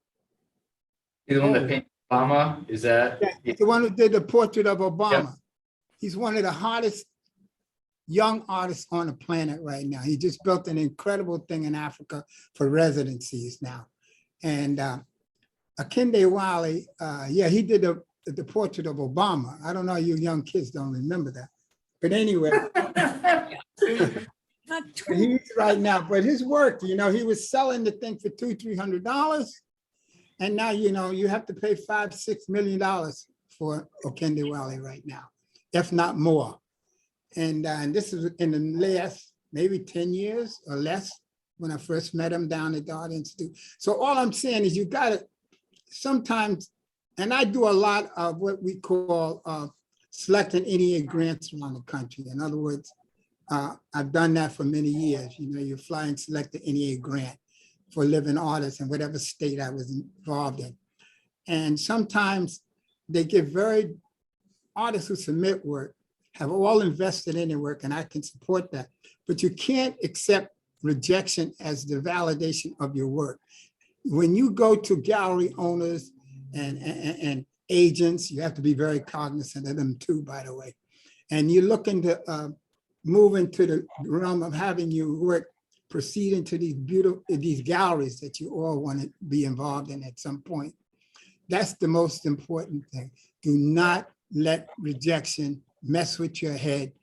The one that painted Obama, is that? Yeah, the one who did the portrait of Obama. Yep. He's one of the hottest young artists on the planet right now. He just built an incredible thing in Africa for residencies now. And Akinde Wiley, yeah, he did the portrait of Obama. I don't know, you young kids don't remember that. But anyway, he's right now, but his work, you know, he was selling the thing for $200-300. And now, you know, you have to pay $5-6 million for Akinde Wiley right now, if not more. And this is in the last maybe 10 years or less when I first met him down at the Art Institute. So all I'm saying is you got to sometimes, and I do a lot of what we call selecting NEA grants around the country. In other words, I've done that for many years. You know, you fly and select the NEA grant for living artists in whatever state I was involved in. And sometimes they give artists who submit work have all invested in their work, and I can support that. But you can't accept rejection as the validation of your work. When you go to gallery owners and agents, you have to be very cognizant of them too, by the way. And you're looking to move into the realm of having your work proceed into these galleries that you all want to be involved in at some point. That's the most important thing. Do not let rejection mess with your head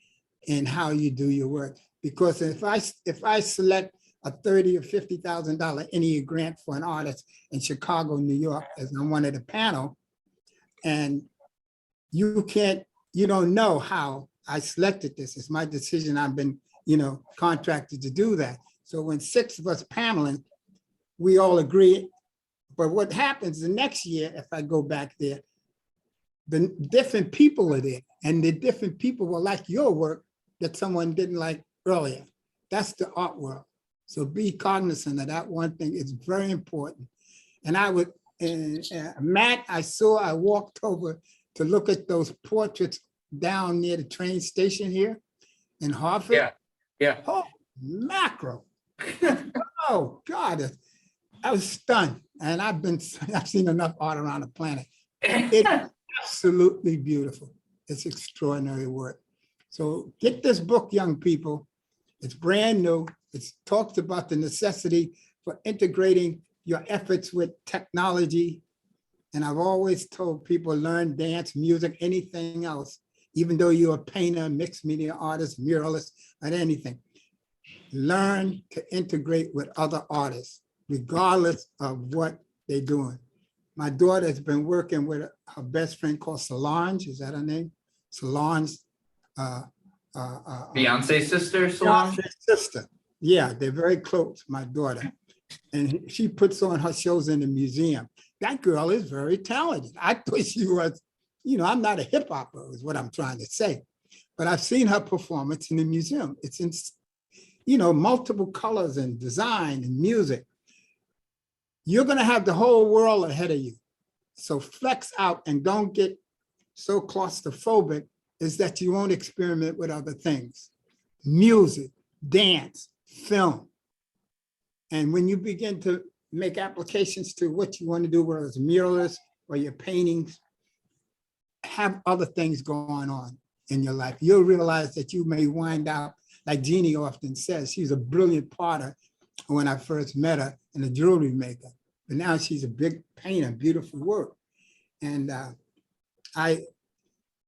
and how you do your work. Because if I select a $30,000 or $50,000 NEA grant for an artist in Chicago, New York, as I'm one of the panel, and you don't know how I selected this. It's my decision. I've been, you know, contracted to do that. So when 6 of us paneling, we all agree. But what happens the next year, if I go back there, the different people are there, and the different people will like your work that someone didn't like earlier. That's the art world. So be cognizant of that one thing. It's very important. And I would, Matt, I walked over to look at those portraits down near the train station here in Hartford. Yeah, yeah. Oh, mackerel. Oh, God. I was stunned. And I've seen enough art around the planet. It's absolutely beautiful. It's extraordinary work. So get this book, young people. It's brand new. It talks about the necessity for integrating your efforts with technology. And I've always told people, learn dance, music, anything else, even though you're a painter, mixed media artist, muralist, or anything. Learn to integrate with other artists, regardless of what they're doing. My daughter has been working with her best friend called Solange. Is that her name? Solange. Beyonce's sister, Solange? Beyonce's sister. Yeah, they're very close, my daughter. And she puts on her shows in the museum. That girl is very talented. I thought she was, you know, I'm not a hip hopper is what I'm trying to say. But I've seen her performance in the museum. It's in, you know, multiple colors and design and music. You're going to have the whole world ahead of you. So flex out and don't get so claustrophobic is that you won't experiment with other things. Music, dance, film. And when you begin to make applications to what you want to do, whether it's murals or your paintings, have other things going on in your life. You'll realize that you may wind up, like Jeannie often says, she's a brilliant potter when I first met her and a jewelry maker. But now she's a big painter, beautiful work. And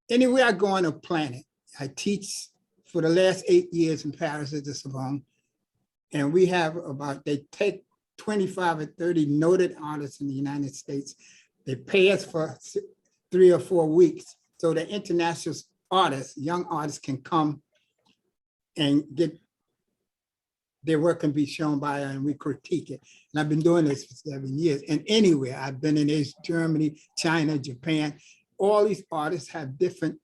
anywhere I go on a planet, I teach for the last 8 years in Paris at the Sorbonne. And we have they take 25 or 30 noted artists in the United States. They pay us for 3 or 4 weeks. So the international artists, young artists can come and get their work can be shown by us and we critique it. And I've been doing this for 7 years. And anywhere, I've been in Asia, Germany, China, Japan. All these artists have different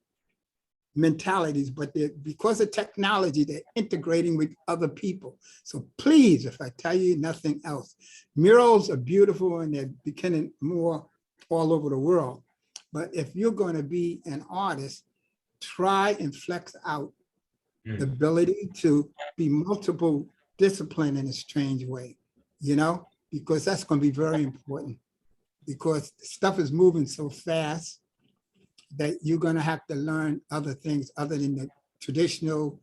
mentalities, but because of technology, they're integrating with other people. So please, if I tell you nothing else, murals are beautiful and they're becoming more all over the world. But if you're going to be an artist, try and flex out the ability to be multiple discipline in a strange way, you know, because that's going to be very important because stuff is moving so fast that you're going to have to learn other things other than the traditional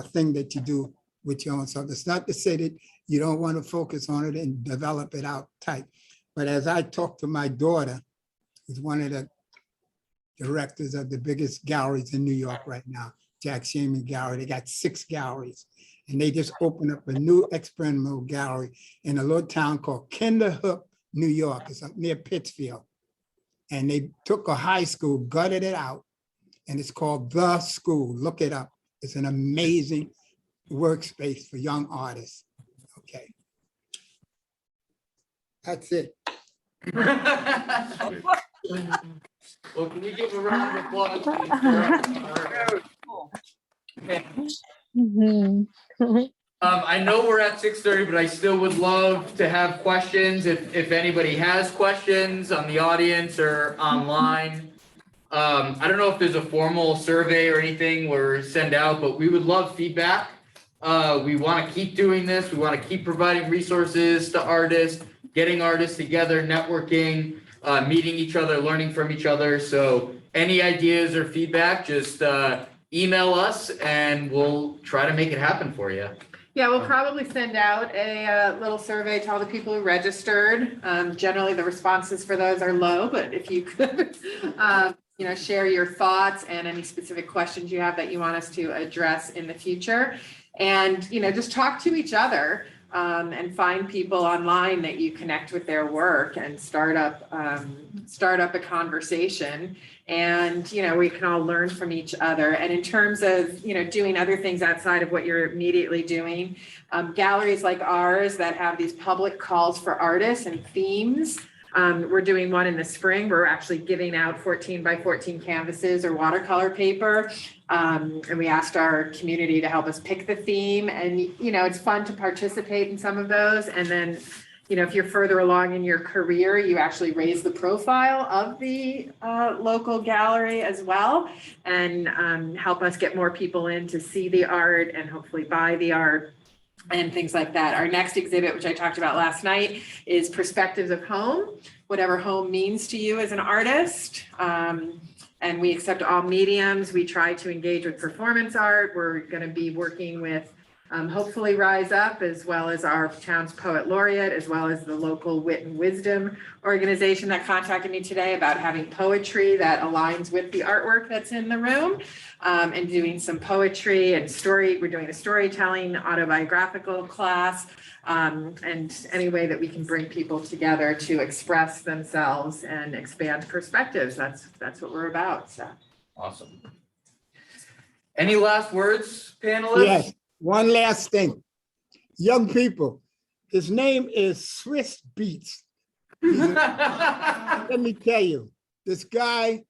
thing that you do with your own self. It's not to say that you don't want to focus on it and develop it out tight. But as I talk to my daughter, who's one of the directors of the biggest galleries in New York right now, Jack Shaman Gallery, they got 6 galleries. And they just opened up a new experimental gallery in a little town called Kinderhook, New York. It's up near Pittsfield. And they took a high school, gutted it out, and it's called The School. Look it up. It's an amazing workspace for young artists. Okay. That's it. Well, can you give a round of applause? Please, I know we're at 6:30, but I still would love to have questions. If anybody has questions on the audience or online. I don't know if there's a formal survey or anything we're send out, but we would love feedback. We want to keep doing this. We want to keep providing resources to artists, getting artists together, networking, meeting each other, learning from each other. So any ideas or feedback, just email us and we'll try to make it happen for you. Yeah, we'll probably send out a little survey to all the people who registered. Generally, the responses for those are low, but if you could, share your thoughts and any specific questions you have that you want us to address in the future. And, just talk to each other and find people online that you connect with their work and start up a conversation. And, we can all learn from each other. And in terms of, doing other things outside of what you're immediately doing, galleries like ours that have these public calls for artists and themes. We're doing one in the spring. We're actually giving out 14 by 14 canvases or watercolor paper. And we asked our community to help us pick the theme. And, it's fun to participate in some of those. And then, if you're further along in your career, you actually raise the profile of the local gallery as well and help us get more people in to see the art and hopefully buy the art and things like that. Our next exhibit, which I talked about last night, is Perspectives of Home, whatever home means to you as an artist. And we accept all mediums. We try to engage with performance art. We're going to be working with hopefully RiseUP, as well as our town's poet laureate, as well as the local Wit and Wisdom organization that contacted me today about having poetry that aligns with the artwork that's in the room, and doing some poetry and story. We're doing a storytelling autobiographical class, and any way that we can bring people together to express themselves and expand perspectives. That's what we're about. So awesome. Any last words, panelists? Yes. One last thing, young people, his name is Swiss Beats. Let me tell you, this guy,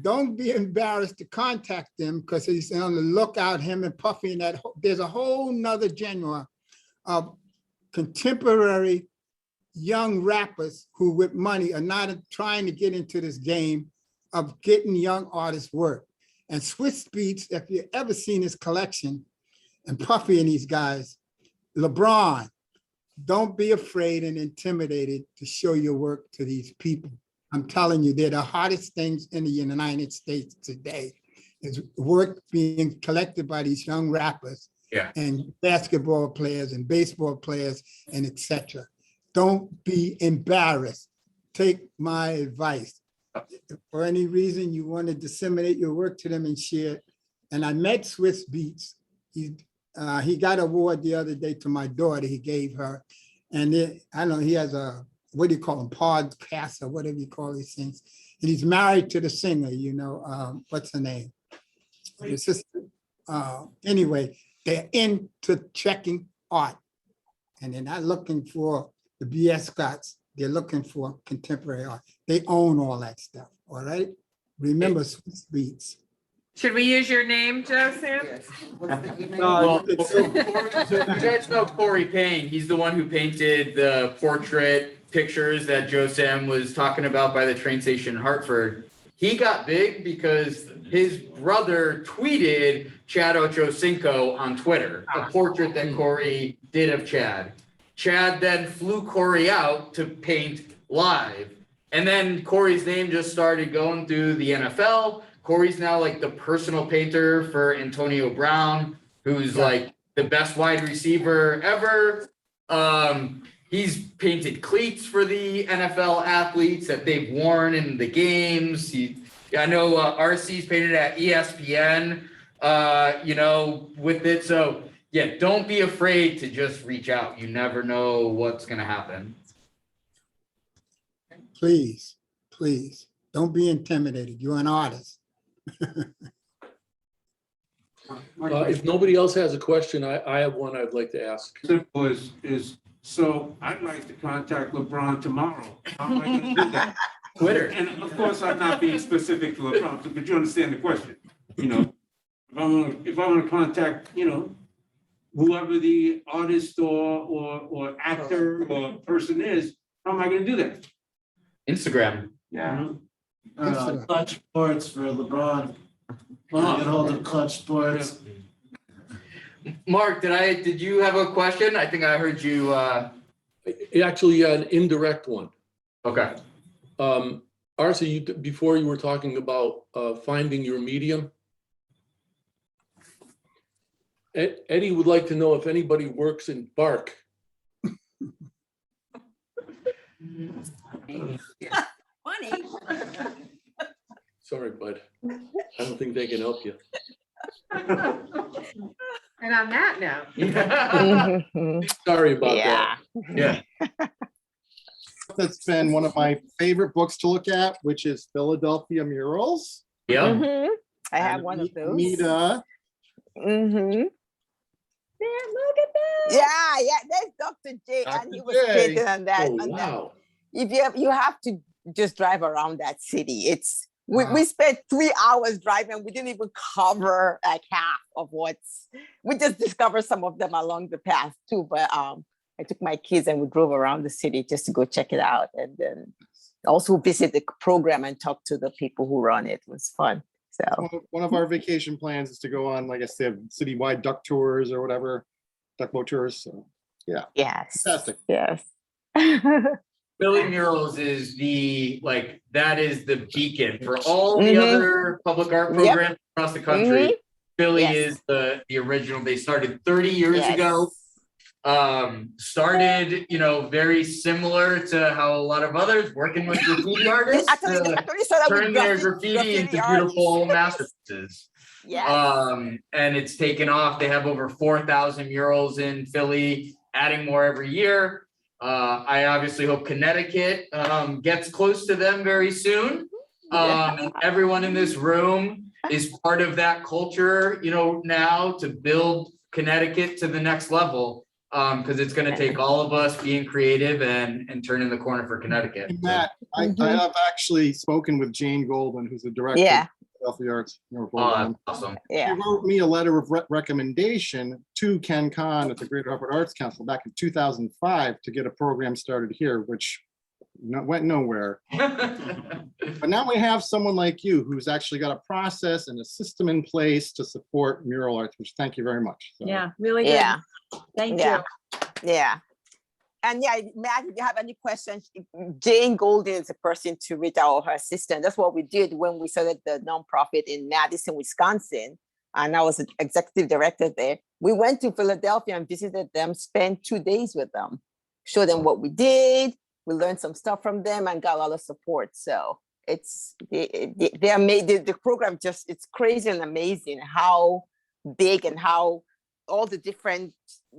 don't be embarrassed to contact him because he's on the lookout, him and Puffy, and there's a whole nother genre of contemporary young rappers who with money are not trying to get into this game of getting young artists work. And Swiss Beats, if you ever seen his collection, and Puffy and these guys, LeBron, don't be afraid and intimidated to show your work to these people. I'm telling you, they're the hottest things in the United States today, is work being collected by these young rappers and basketball players and baseball players and etc. Don't be embarrassed. Take my advice. If for any reason you want to disseminate your work to them and share it. And I met Swiss Beats. He got an award the other day to my daughter, he gave her. And I don't know, he has a, what do you call them, podcast or whatever you call these things. And he's married to the singer, you know, what's her name? The sister. Anyway, they're into checking art. And they're not looking for the BS Scots. They're looking for contemporary art. They own all that stuff, all right? Remember Swiss Beats. Should we use your name, Joe Sam? Well, so you guys know Corey Payne. He's the one who painted the portrait pictures that Joe Sam was talking about by the train station in Hartford. He got big because his brother tweeted Chad Ochocinco on Twitter, a portrait that Corey did of Chad. Chad then flew Corey out to paint live. And then Corey's name just started going through the NFL. Corey's now like the personal painter for Antonio Brown, who's like the best wide receiver ever. He's painted cleats for the NFL athletes that they've worn in the games. I know RC's painted at ESPN, you know, with it. So yeah, don't be afraid to just reach out. You never know what's going to happen. Please, please, don't be intimidated. You're an artist. If nobody else has a question, I have one I'd like to ask. Simple is, so I'd like to contact LeBron tomorrow. How am I gonna do that? Twitter. And of course, I'm not being specific to LeBron, but you understand the question. You know, if I want to contact, you know, whoever the artist or actor or person is, how am I gonna do that? Instagram. Yeah. Clutch Sports for LeBron. Get hold of Clutch Sports. Mark, did you have a question? I think I heard you. Actually, an indirect one. Okay. RC, before you were talking about finding your medium. Eddie would like to know if anybody works in bark. Funny. Sorry, bud. I don't think they can help you. And on that note. Sorry about that. Yeah. That's been one of my favorite books to look at, which is Philadelphia Murals. Yeah. I have one of those. Emida. Yeah, look at that. Yeah, that's Dr. J, and he was painted on that. Oh, on that. wow. If you have to just drive around that city. It's we spent 3 hours driving. We didn't even cover like half of we just discovered some of them along the path too. But I took my kids and we drove around the city just to go check it out, and then also visit the program and talk to the people who run it. It was fun. So One of our vacation plans is to go on, I guess they have citywide duck tours or whatever, duck boat tours. So yeah. Yes. Fantastic. Yes. Philly Murals is that is the beacon for all the other public art programs across the country. Philly is the original. They started 30 years ago. Started, very similar to how a lot and working with graffiti artists to turn their graffiti into beautiful masterpieces. And it's taken off. They have over 4,000 murals in Philly, adding more every year. I obviously hope Connecticut gets close to them very soon. And everyone in this room is part of that culture, now to build Connecticut to the next level. Because it's going to take all of us being creative and turning the corner for Connecticut. And Matt, I have actually spoken with Jane Golden, who's the director Philadelphia Arts. Awesome. Yeah. He wrote me a letter of recommendation to Ken Kahn at the Greater Hartford Arts Council back in 2005 to get a program started here, which went nowhere. But now we have someone like you who's actually got a process and a system in place to support mural arts, which thank you very much. So, Yeah, really good. Yeah. Thank Yeah. you. Yeah. And yeah, Matt, if you have any questions, Jane Golden is the person to reach out, her assistant. That's what we did when we started the nonprofit in Madison, Wisconsin. And I was the executive director there. We went to Philadelphia and visited them, spent 2 days with them, showed them what we did. We learned some stuff from them and got a lot of support. So it's, they made the program just, it's crazy and amazing how big and how all the different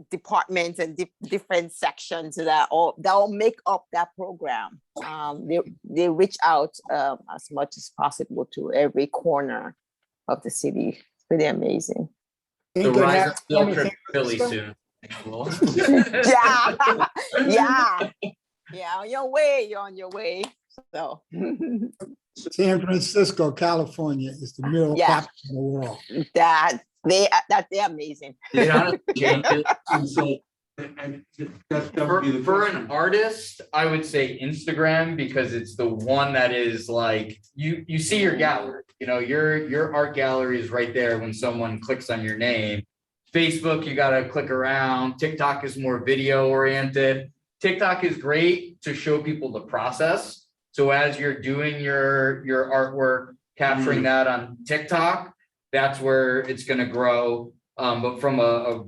departments and different sections that all make up that program. They reach out as much as possible to every corner of the city. It's pretty amazing. The Rise Up field trip to Philly soon. Yeah, on your way. So San Francisco, California is the mural capital of the world. they're amazing. For an artist, I would say Instagram, because it's the one that is like, you see your gallery, your art gallery is right there when someone clicks on your name. Facebook, you gotta click around. TikTok is more video oriented. TikTok is great to show people the process. So as you're doing your artwork, capturing that on TikTok, that's where it's gonna grow. But from a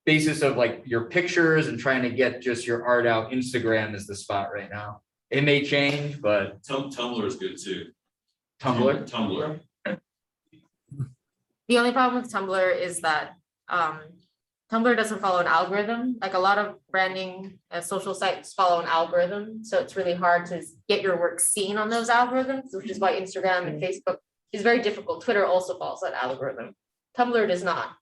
basis of like your pictures and trying to get just your art out, Instagram is the spot right now. It may change, but Tumblr is good too. Tumblr. The only problem with Tumblr is that Tumblr doesn't follow an algorithm. Like a lot of branding social sites follow an algorithm. So it's really hard to get your work seen on those algorithms, which is why Instagram and Facebook is very difficult. Twitter also follows that algorithm. Tumblr does not.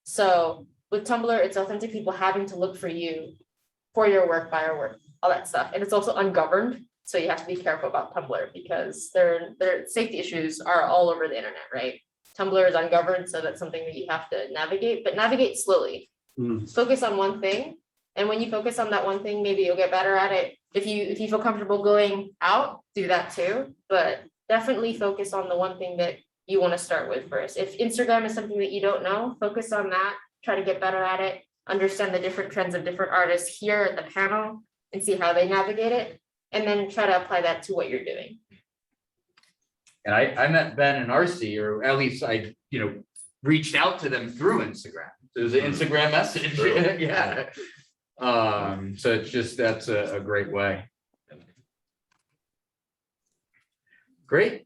So with Tumblr, it's authentic people having to look for you, for your work, by your work, all that stuff. And it's also ungoverned. So you have to be careful about Tumblr because their safety issues are all over the internet, right? Tumblr is ungoverned, so that's something that you have to navigate, but navigate slowly. Focus on one thing. And when you focus on that one thing, maybe you'll get better at it. If you feel comfortable going out, do that too. But definitely focus on the one thing that you want to start with first. If Instagram is something that you don't know, focus on that, try to get better at it, understand the different trends of different artists here at the panel and see how they navigate it. And then try to apply that to what you're doing. And I met Ben and RC, or at least I, reached out to them through Instagram. It was an Instagram message. Yeah. So it's just, that's a great way. Great.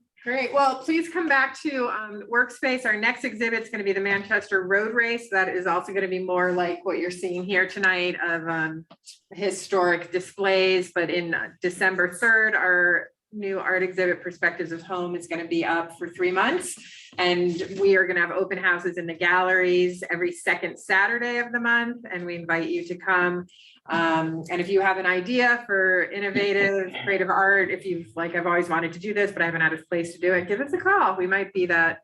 Well, please come back to Workspace. Our next exhibit is going to be the Manchester Road Race. That is also going to be more like what you're seeing here tonight of historic displays. But in December 3rd, our new art exhibit, Perspectives of Home, is going to be up for 3 months. And we are going to have open houses in the galleries every second Saturday of the month. And we invite you to come. And if you have an idea for innovative, creative art, if you've like, I've always wanted to do this, but I haven't had a place to do it, give us a call. We might be that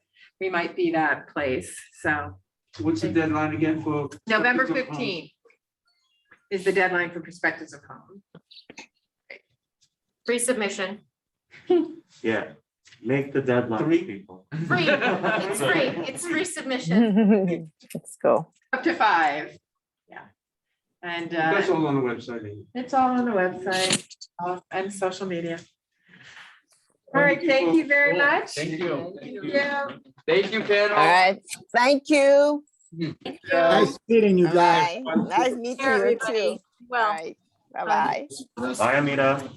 place. So What's the deadline again for? November 15th is the deadline for Perspectives of Home. Free submission. Yeah, make the deadline, people. Free. It's free. It's free submission. Let's go. Up to 5. Yeah. And That's all on the website. it's all on the website and social media. All right, thank you very much. Thank you. Yeah. Thank you, panel. All right. Thank you. Nice meeting you guys. Bye. Nice meeting you too. Well, All right. Bye-bye. Bye, Amida.